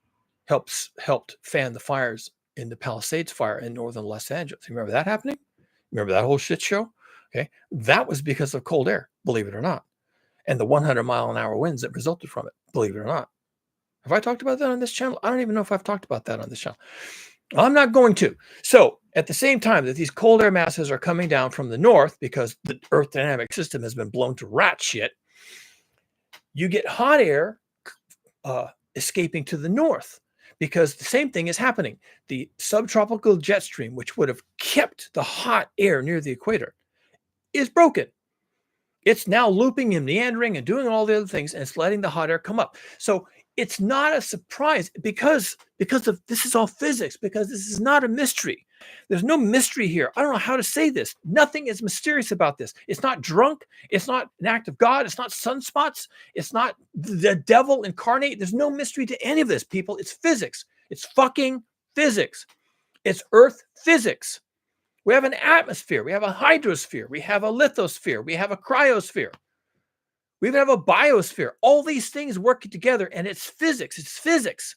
helped fan the fires in the Palisades fire in northern Los Angeles. Remember that happening? Remember that whole shit show? Okay. That was because of cold air, believe it or not. And the 100-mile-an-hour winds that resulted from it, believe it or not. Have I talked about that on this channel? I don't even know if I've talked about that on this channel. I'm not going to. So at the same time that these cold air masses are coming down from the north because the Earth dynamic system has been blown to rat shit, you get hot air escaping to the north because the same thing is happening. The subtropical jet stream, which would have kept the hot air near the equator, is broken. It's now looping and meandering and doing all the other things, and it's letting the hot air come up. So it's not a surprise because of this is all physics, because this is not a mystery. There's no mystery here. I don't know how to say this. Nothing is mysterious about this. It's not drunk. It's not an act of God. It's not sunspots. It's not the devil incarnate. There's no mystery to any of this, people. It's physics. It's fucking physics. It's Earth physics. We have an atmosphere. We have a hydrosphere. We have a lithosphere. We have a cryosphere. We even have a biosphere. All these things working together, and it's physics. It's physics.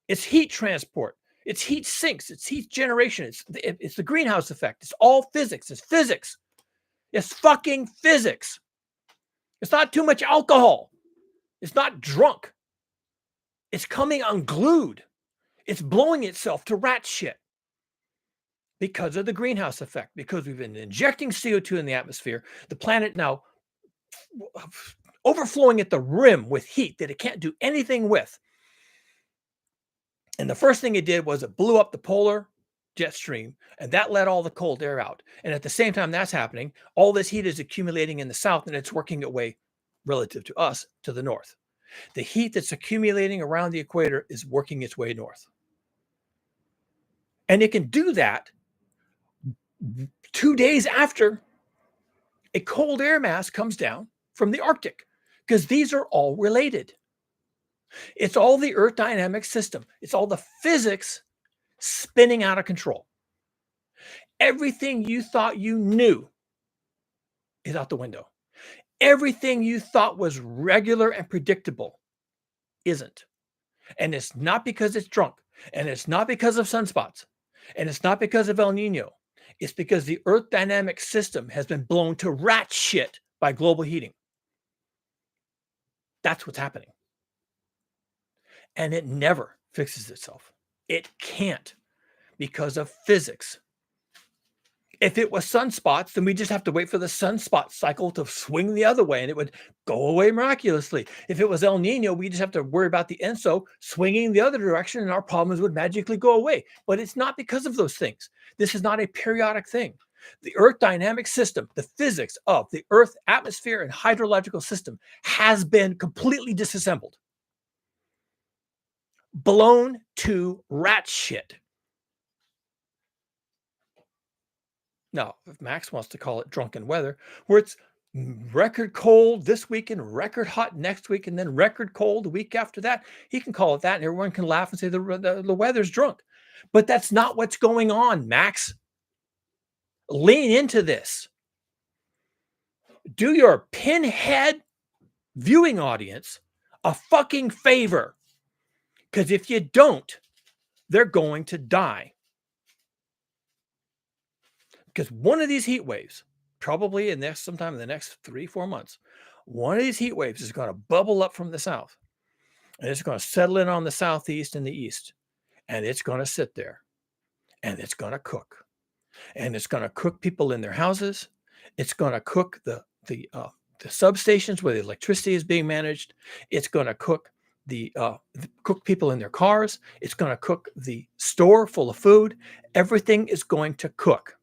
It's heat transport. It's heat sinks. It's heat generation. It's the greenhouse effect. It's all physics. It's physics. It's fucking physics. It's not too much alcohol. It's not drunk. It's coming unglued. It's blowing itself to rat shit because of the greenhouse effect, because we've been injecting CO2 in the atmosphere. The planet now overflowing at the rim with heat that it can't do anything with. And the first thing it did was it blew up the polar jet stream, and that let all the cold air out. And at the same time that's happening, all this heat is accumulating in the south, and it's working its way relative to us to the north. The heat that's accumulating around the equator is working its way north. And it can do that 2 days after a cold air mass comes down from the Arctic, because these are all related. It's all the Earth dynamic system. It's all the physics spinning out of control. Everything you thought you knew is out the window. Everything you thought was regular and predictable isn't. And it's not because it's drunk. And it's not because of sunspots. And it's not because of El Nino. It's because the Earth dynamic system has been blown to rat shit by global heating. That's what's happening. And it never fixes itself. It can't because of physics. If it was sunspots, then we just have to wait for the sunspot cycle to swing the other way and it would go away miraculously. If it was El Nino, we just have to worry about the ENSO swinging the other direction and our problems would magically go away. But it's not because of those things. This is not a periodic thing. The Earth dynamic system, the physics of the Earth atmosphere and hydrological system has been completely disassembled. Blown to rat shit. Now, if Max wants to call it drunken weather, where it's record cold this weekend, record hot next week, and then record cold the week after that. He can call it that, and everyone can laugh and say the weather's drunk. But that's not what's going on, Max. Lean into this. Do your pinhead viewing audience a fucking favor. Because if you don't, they're going to die. Because one of these heat waves, probably sometime in the next 3-4 months, one of these heat waves is going to bubble up from the south. And it's going to settle in on the southeast and the east. And it's going to sit there. And it's going to cook. And it's going to cook people in their houses. It's going to cook the substations where the electricity is being managed. It's going to cook cook people in their cars. It's going to cook the store full of food. Everything is going to cook.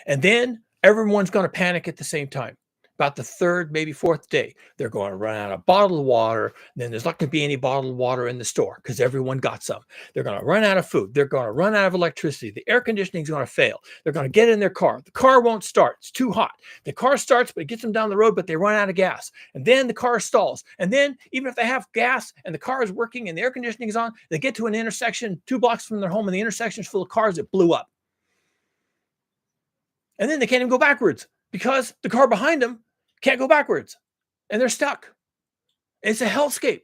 And then everyone's going to panic at the same time. About the third, maybe fourth day, they're going to run out of bottled water. Then there's not going to be any bottled water in the store because everyone got some. They're going to run out of food. They're going to run out of electricity. The air conditioning is going to fail. They're going to get in their car. The car won't start. It's too hot. The car starts, but it gets them down the road, but they run out of gas. And then the car stalls. And then even if they have gas and the car is working and the air conditioning is on, they get to an intersection 2 blocks from their home and the intersection is full of cars that blew up. And then they can't even go backwards because the car behind them can't go backwards and they're stuck. It's a hellscape.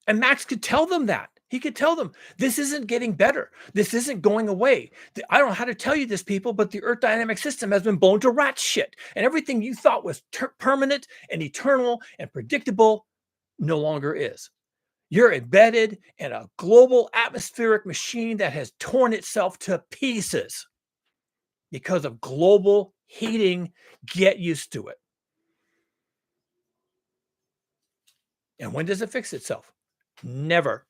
And Max could tell them that. He could tell them, this isn't getting better. This isn't going away. I don't know how to tell you this, people, but the Earth dynamic system has been blown to rat shit. And everything you thought was permanent and eternal and predictable no longer is. You're embedded in a global atmospheric machine that has torn itself to pieces because of global heating. Get used to it. And when does it fix itself? Never.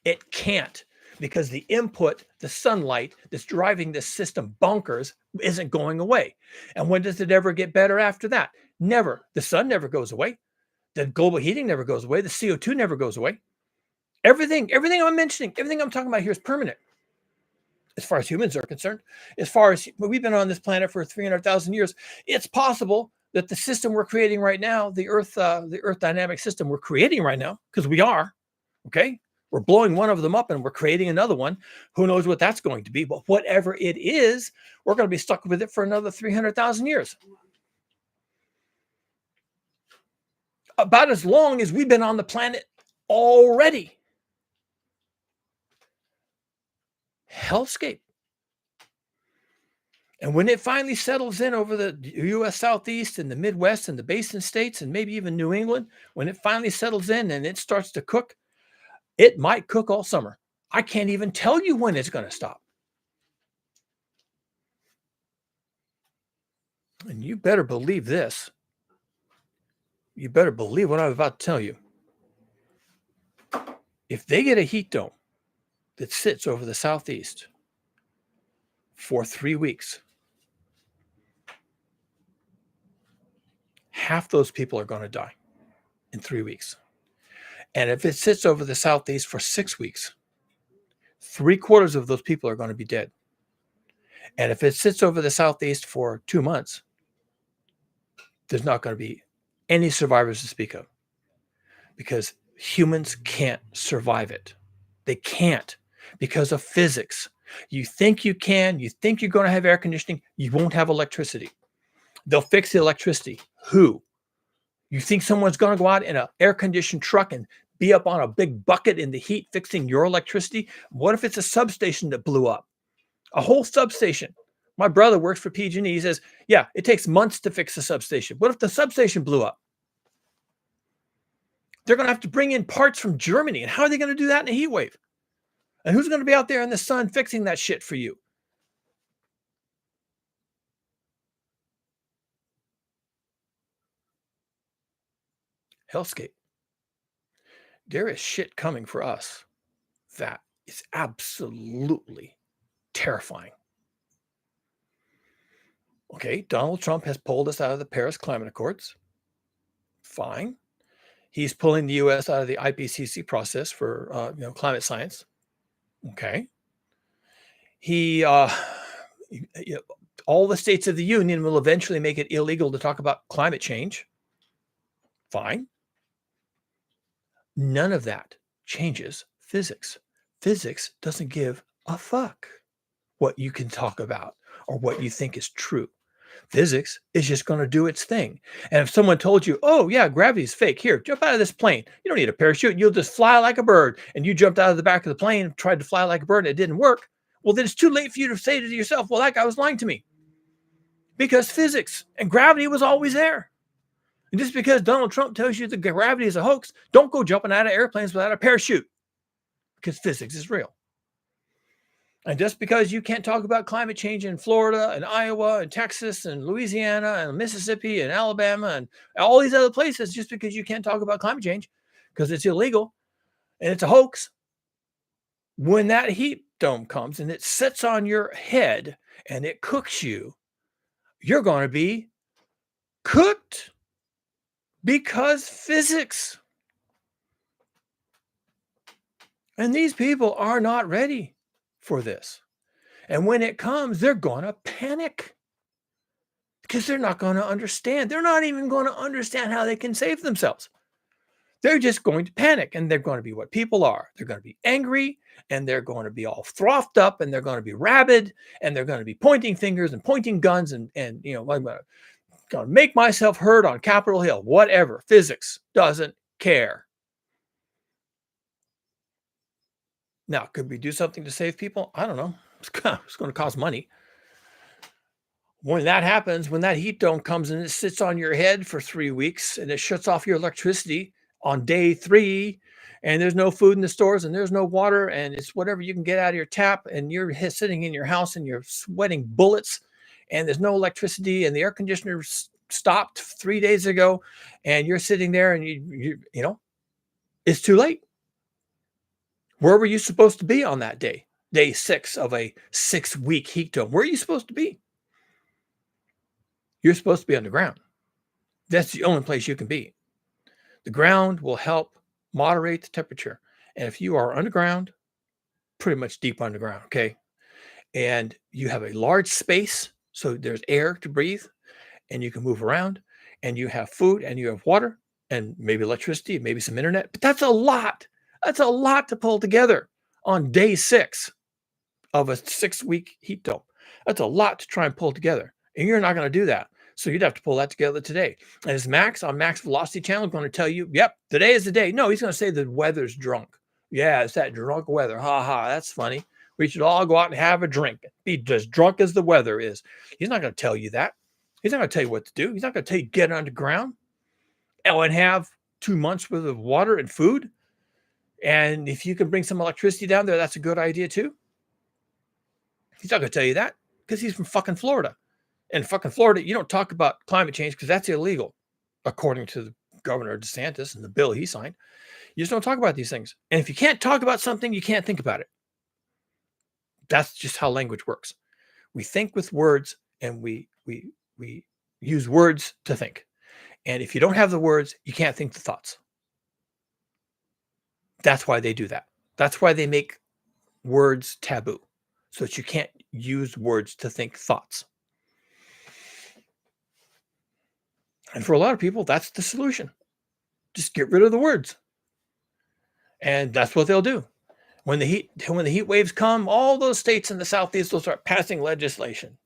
It can't, because the input, the sunlight that's driving this system bonkers, isn't going away. And when does it ever get better after that? Never. The sun never goes away. The global heating never goes away. The CO2 never goes away. Everything I'm mentioning, everything I'm talking about here is permanent. As far as humans are concerned, as far as we've been on this planet for 300,000 years, it's possible that the system we're creating right now, the Earth dynamic system we're creating right now, because we are, okay, we're blowing one of them up and we're creating another one. Who knows what that's going to be? But whatever it is, we're going to be stuck with it for another 300,000 years. About as long as we've been on the planet already. Hellscape. And when it finally settles in over the U.S. Southeast and the Midwest and the Basin states and maybe even New England, when it finally settles in and it starts to cook, it might cook all summer. I can't even tell you when it's going to stop. And you better believe this. You better believe what I'm about to tell you. If they get a heat dome that sits over the Southeast for 3 weeks, half those people are going to die in 3 weeks. And if it sits over the Southeast for 6 weeks, 3/4 of those people are going to be dead. And if it sits over the Southeast for 2 months, there's not going to be any survivors to speak of, because humans can't survive it. They can't, because of physics. You think you can, you think you're going to have air conditioning, you won't have electricity. They'll fix the electricity. Who? You think someone's going to go out in an air-conditioned truck and be up on a big bucket in the heat fixing your electricity? What if it's a substation that blew up? A whole substation. My brother works for PG&E. He says, yeah, it takes months to fix a substation. What if the substation blew up? They're going to have to bring in parts from Germany. And how are they going to do that in a heat wave? And who's going to be out there in the sun fixing that shit for you? Hellscape. There is shit coming for us that is absolutely terrifying. Okay, Donald Trump has pulled us out of the Paris Climate Accords. Fine. He's pulling the U.S. out of the IPCC process for climate science. Okay. All the states of the union will eventually make it illegal to talk about climate change. Fine. None of that changes physics. Physics doesn't give a fuck what you can talk about or what you think is true. Physics is just going to do its thing. And if someone told you, oh, yeah, gravity is fake, here, jump out of this plane. You don't need a parachute. You'll just fly like a bird. And you jumped out of the back of the plane and tried to fly like a bird and it didn't work. Well, then it's too late for you to say to yourself, well, that guy was lying to me. Because physics and gravity was always there. And just because Donald Trump tells you that gravity is a hoax, don't go jumping out of airplanes without a parachute. Because physics is real. And just because you can't talk about climate change in Florida and Iowa and Texas and Louisiana and Mississippi and Alabama and all these other places, just because you can't talk about climate change because it's illegal and it's a hoax, when that heat dome comes and it sits on your head and it cooks you, you're going to be cooked because physics. And these people are not ready for this. And when it comes, they're going to panic because they're not going to understand. They're not even going to understand how they can save themselves. They're just going to panic, and they're going to be what people are. They're going to be angry, and they're going to be all frothed up, and they're going to be rabid, and they're going to be pointing fingers and pointing guns, and I'm going to make myself heard on Capitol Hill, whatever. Physics doesn't care. Now, could we do something to save people? I don't know. It's going to cost money. When that happens, when that heat dome comes and it sits on your head for 3 weeks and it shuts off your electricity on day 3, and there's no food in the stores and there's no water and it's whatever you can get out of your tap, and you're sitting in your house and you're sweating bullets and there's no electricity and the air conditioner stopped 3 days ago, and you're sitting there and you it's too late. Where were you supposed to be on that day? Day 6 of a 6-week heat dome. Where are you supposed to be? You're supposed to be underground. That's the only place you can be. The ground will help moderate the temperature. And if you are underground, pretty much deep underground, okay, and you have a large space, so there's air to breathe, and you can move around, and you have food, and you have water, and maybe electricity, maybe some internet, but that's a lot. That's a lot to pull together on day 6 of a 6-week heat dome. That's a lot to try and pull together. And you're not going to do that. So you'd have to pull that together today. And is Max on Max Velocity Channel going to tell you, yep, today is the day? No, he's going to say the weather's drunk. Yeah, it's that drunk weather. Ha ha, that's funny. We should all go out and have a drink. Be as drunk as the weather is. He's not going to tell you that. He's not going to tell you what to do. He's not going to tell you get underground and have 2 months worth of water and food. And if you can bring some electricity down there, that's a good idea too. He's not going to tell you that because he's from fucking Florida. And fucking Florida, you don't talk about climate change because that's illegal, according to the Governor DeSantis and the bill he signed. You just don't talk about these things. And if you can't talk about something, you can't think about it. That's just how language works. We think with words, and we use words to think. And if you don't have the words, you can't think the thoughts. That's why they do that. That's why they make words taboo, so that you can't use words to think thoughts. And for a lot of people, that's the solution. Just get rid of the words. And that's what they'll do. When the heat waves come, all those states in the Southeast will start passing legislation.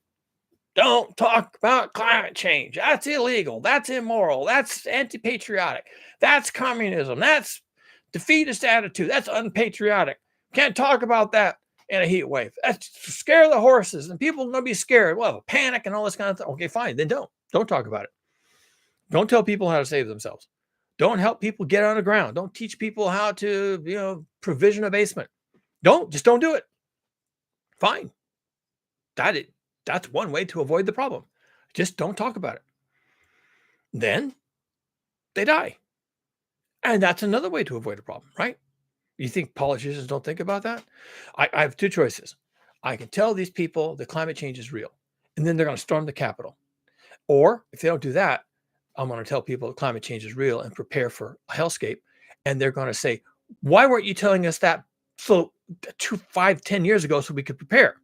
Don't talk about climate change. That's illegal. That's immoral. That's anti-patriotic. That's communism. That's defeatist attitude. That's unpatriotic. Can't talk about that in a heat wave. That's scare the horses, and people are going to be scared. Well, panic and all this kind of thing. Okay, fine. Then don't talk about it. Don't tell people how to save themselves. Don't help people get underground. Don't teach people how to, provision a basement. Just don't do it. Fine. That's one way to avoid the problem. Just don't talk about it. Then they die. And that's another way to avoid a problem, right? You think politicians don't think about that? I have 2 choices. I can tell these people the climate change is real, and then they're going to storm the Capitol. Or if they don't do that, I'm going to tell people that climate change is real and prepare for a hellscape. And they're going to say, why weren't you telling us that 5, 10 years ago so we could prepare?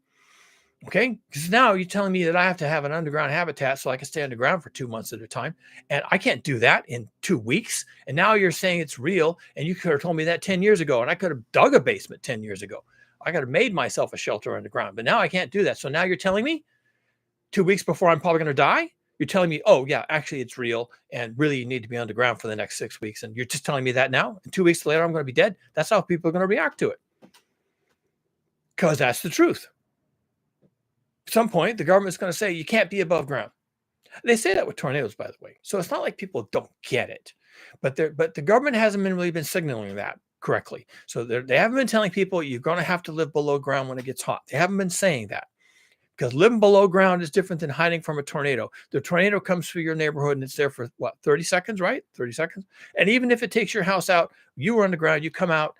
Okay, because now you're telling me that I have to have an underground habitat so I can stay underground for 2 months at a time, and I can't do that in 2 weeks. And now you're saying it's real, and you could have told me that 10 years ago, and I could have dug a basement 10 years ago. I could have made myself a shelter underground, but now I can't do that. So now you're telling me 2 weeks before I'm probably going to die, you're telling me, oh yeah, actually it's real, and really you need to be underground for the next 6 weeks, and you're just telling me that now, and 2 weeks later I'm going to be dead. That's how people are going to react to it, because that's the truth. At some point, the government's going to say you can't be above ground. They say that with tornadoes, by the way. So it's not like people don't get it, but the government hasn't really been signaling that correctly. So they haven't been telling people you're going to have to live below ground when it gets hot. They haven't been saying that, because living below ground is different than hiding from a tornado. The tornado comes through your neighborhood and it's there for what, 30 seconds, right? 30 seconds. And even if it takes your house out, you were underground, you come out,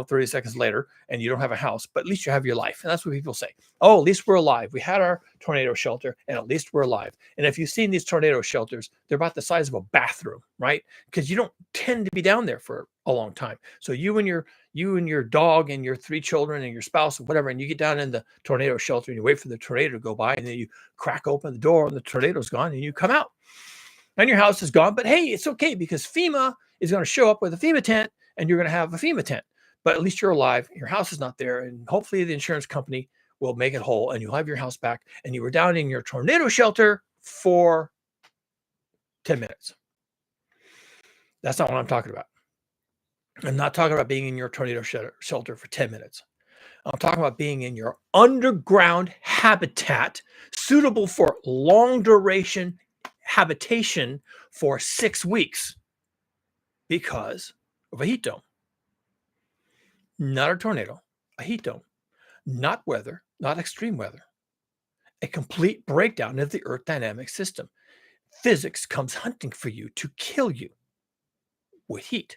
30 seconds later, and you don't have a house, but at least you have your life. And that's what people say. Oh, at least we're alive. We had our tornado shelter, and at least we're alive. And if you've seen these tornado shelters, they're about the size of a bathroom, right? Because you don't tend to be down there for a long time. So you and your dog and your 3 children and your spouse and whatever, and you get down in the tornado shelter and you wait for the tornado to go by, and then you crack open the door and the tornado's gone, and you come out. And your house is gone, but hey, it's okay, because FEMA is going to show up with a FEMA tent, and you're going to have a FEMA tent. But at least you're alive. Your house is not there. And hopefully the insurance company will make it whole, and you'll have your house back. And you were down in your tornado shelter for 10 minutes. That's not what I'm talking about. I'm not talking about being in your tornado shelter for 10 minutes. I'm talking about being in your underground habitat suitable for long duration habitation for 6 weeks because of a heat dome. Not a tornado, a heat dome, not weather, not extreme weather, a complete breakdown of the Earth dynamic system. Physics comes hunting for you to kill you with heat.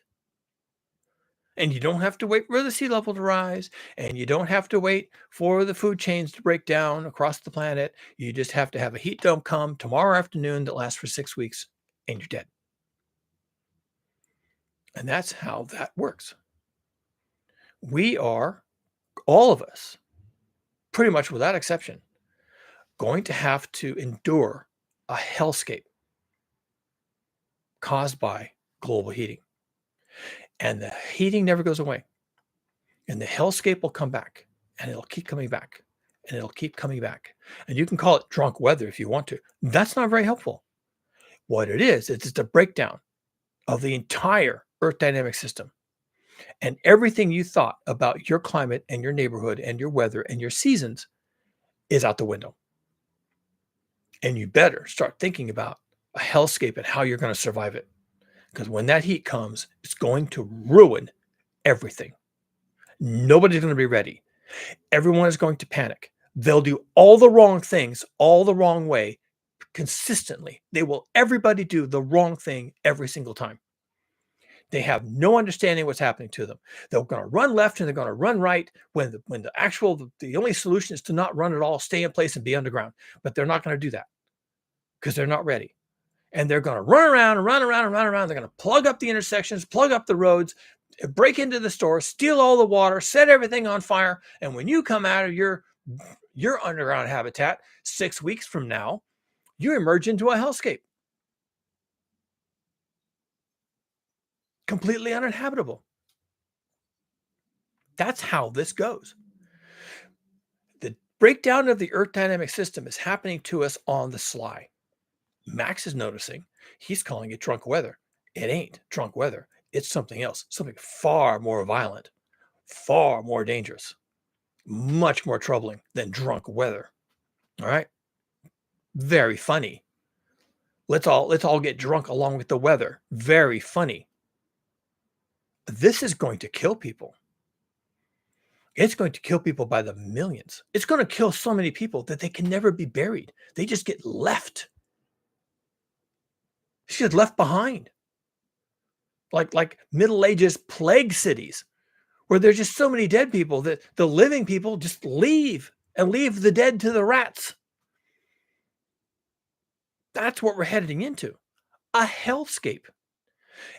And you don't have to wait for the sea level to rise, and you don't have to wait for the food chains to break down across the planet. You just have to have a heat dome come tomorrow afternoon that lasts for 6 weeks, and you're dead. And that's how that works. We are, all of us, pretty much without exception, going to have to endure a hellscape caused by global heating. And the heating never goes away. And the hellscape will come back, and it'll keep coming back, and it'll keep coming back. And you can call it drunk weather if you want to. That's not very helpful. What it is, it's just a breakdown of the entire Earth dynamic system. And everything you thought about your climate and your neighborhood and your weather and your seasons is out the window. And you better start thinking about a hellscape and how you're going to survive it. Because when that heat comes, it's going to ruin everything. Nobody's going to be ready. Everyone is going to panic. They'll do all the wrong things, all the wrong way, consistently. Everybody do the wrong thing every single time. They have no understanding what's happening to them. They're going to run left and they're going to run right when the only solution is to not run at all, stay in place and be underground. But they're not going to do that because they're not ready. And they're going to run around and run around and run around. They're going to plug up the intersections, plug up the roads, break into the store, steal all the water, set everything on fire. And when you come out of your underground habitat 6 weeks from now, you emerge into a hellscape. Completely uninhabitable. That's how this goes. The breakdown of the Earth dynamic system is happening to us on the sly. Max is noticing. He's calling it drunk weather. It ain't drunk weather. It's something else, something far more violent, far more dangerous, much more troubling than drunk weather. All right? Very funny. Let's all get drunk along with the weather. Very funny. This is going to kill people. It's going to kill people by the millions. It's going to kill so many people that they can never be buried. They just get left. They get left behind. Like Middle Ages plague cities, where there's just so many dead people that the living people just leave and leave the dead to the rats. That's what we're heading into, a hellscape.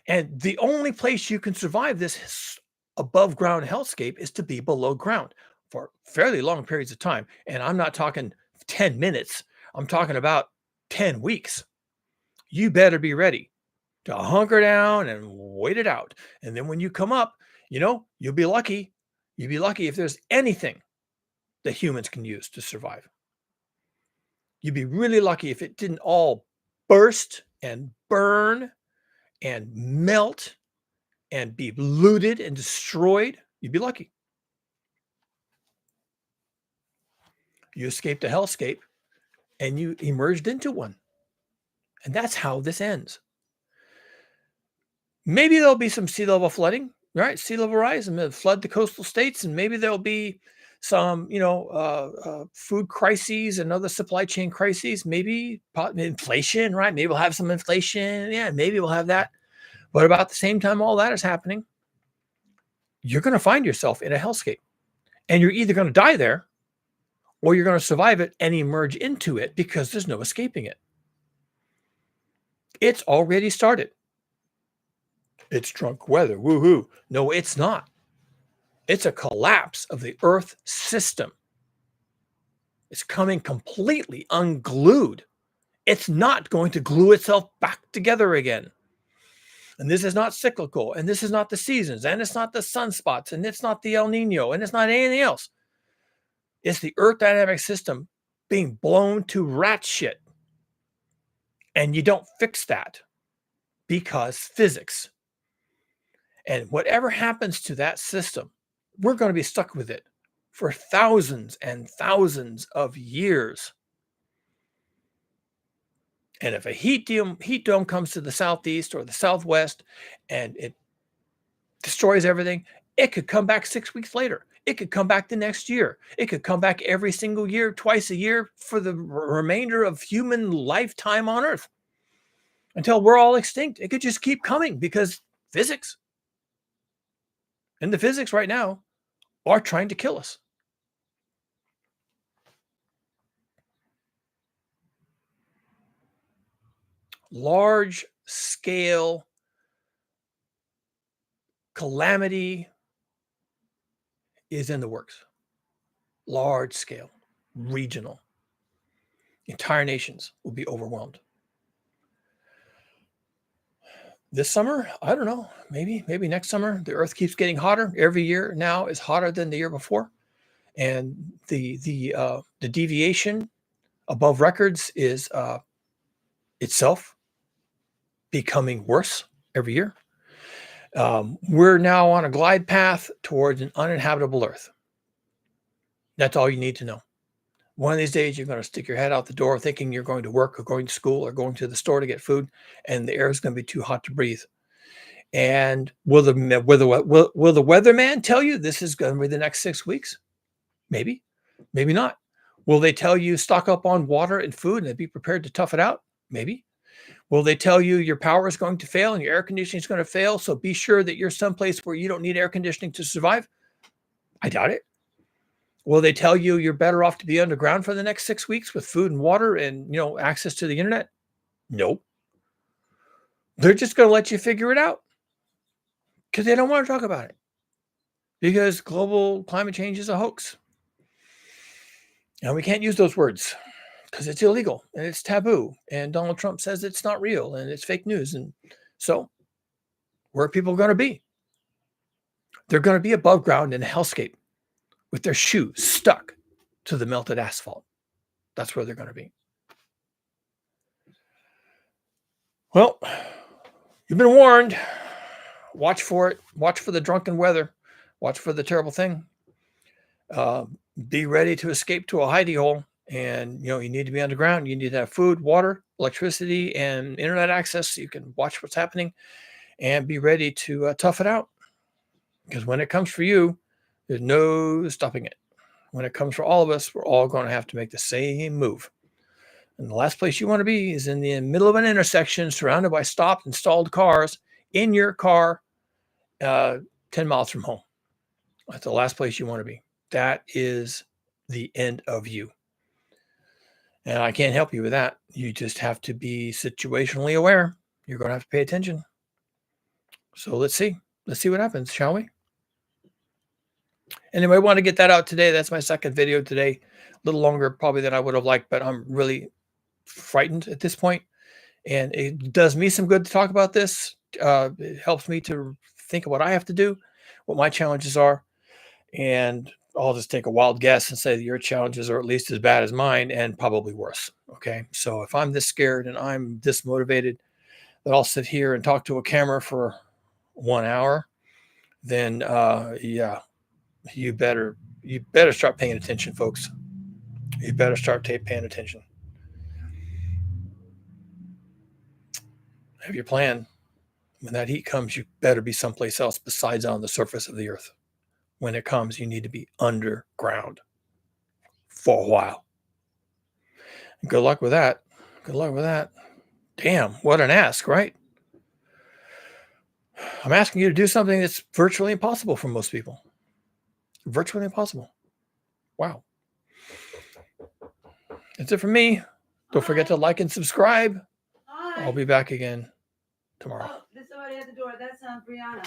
And the only place you can survive this above ground hellscape is to be below ground for fairly long periods of time. And I'm not talking 10 minutes. I'm talking about 10 weeks. You better be ready to hunker down and wait it out. And then when you come up, you'll be lucky. You'll be lucky if there's anything that humans can use to survive. You'd be really lucky if it didn't all burst and burn and melt and be looted and destroyed. You'd be lucky. You escaped a hellscape and you emerged into one. And that's how this ends. Maybe there'll be some sea level flooding, right? Sea level rise and flood the coastal states. And maybe there'll be some, food crises and other supply chain crises, maybe inflation, right? Maybe we'll have some inflation. Yeah, maybe we'll have that. But about the same time all that is happening, you're going to find yourself in a hellscape. And you're either going to die there or you're going to survive it and emerge into it because there's no escaping it. It's already started. It's drunk weather. Woohoo. No, it's not. It's a collapse of the Earth system. It's coming completely unglued. It's not going to glue itself back together again. And this is not cyclical, and this is not the seasons, and it's not the sunspots, and it's not the El Nino, and it's not anything else. It's the Earth dynamic system being blown to rat shit. And you don't fix that because physics. And whatever happens to that system, we're going to be stuck with it for thousands and thousands of years. And if a heat dome comes to the southeast or the southwest and it destroys everything, it could come back 6 weeks later. It could come back the next year. It could come back every single year, twice a year for the remainder of human lifetime on Earth until we're all extinct. It could just keep coming because physics. And the physics right now are trying to kill us. Large scale calamity is in the works. Large scale, regional. Entire nations will be overwhelmed. This summer, I don't know, maybe next summer. The Earth keeps getting hotter. Every year now is hotter than the year before. And the deviation above records is itself becoming worse every year. We're now on a glide path towards an uninhabitable Earth. That's all you need to know. One of these days, you're going to stick your head out the door thinking you're going to work or going to school or going to the store to get food, and the air is going to be too hot to breathe. And will the weatherman tell you this is going to be the next 6 weeks? Maybe, maybe not. Will they tell you stock up on water and food and be prepared to tough it out? Maybe. Will they tell you your power is going to fail and your air conditioning is going to fail? So be sure that you're someplace where you don't need air conditioning to survive? I doubt it. Will they tell you you're better off to be underground for the next 6 weeks with food and water and, access to the internet? Nope. They're just going to let you figure it out because they don't want to talk about it because global climate change is a hoax. And we can't use those words because it's illegal and it's taboo. And Donald Trump says it's not real and it's fake news. And so where are people going to be? They're going to be above ground in a hellscape with their shoes stuck to the melted asphalt. That's where they're going to be. Well, you've been warned. Watch for it. Watch for the drunken weather. Watch for the terrible thing. Be ready to escape to a hidey hole. And, you need to be underground. You need to have food, water, electricity, and internet access so you can watch what's happening and be ready to tough it out. Because when it comes for you, there's no stopping it. When it comes for all of us, we're all going to have to make the same move. And the last place you want to be is in the middle of an intersection surrounded by stopped and stalled cars in your car 10 miles from home. That's the last place you want to be. That is the end of you. And I can't help you with that. You just have to be situationally aware. You're going to have to pay attention. So let's see. Let's see what happens, shall we? Anyway, I want to get that out today. That's my second video today. A little longer probably than I would have liked, but I'm really frightened at this point. And it does me some good to talk about this. It helps me to think of what I have to do, what my challenges are. And I'll just take a wild guess and say that your challenges are at least as bad as mine and probably worse. Okay. So if I'm this scared and I'm this motivated that I'll sit here and talk to a camera for 1 hour, then yeah, you better start paying attention, folks. You better start paying attention. Have your plan. When that heat comes, you better be someplace else besides on the surface of the earth. When it comes, you need to be underground for a while. And good luck with that. Good luck with that. Damn, what an ask, right? I'm asking you to do something that's virtually impossible for most people. Virtually impossible. Wow. That's it for me. Don't forget to like and subscribe. I'll be back again tomorrow. Oh, there's somebody at the door. That's Brianna.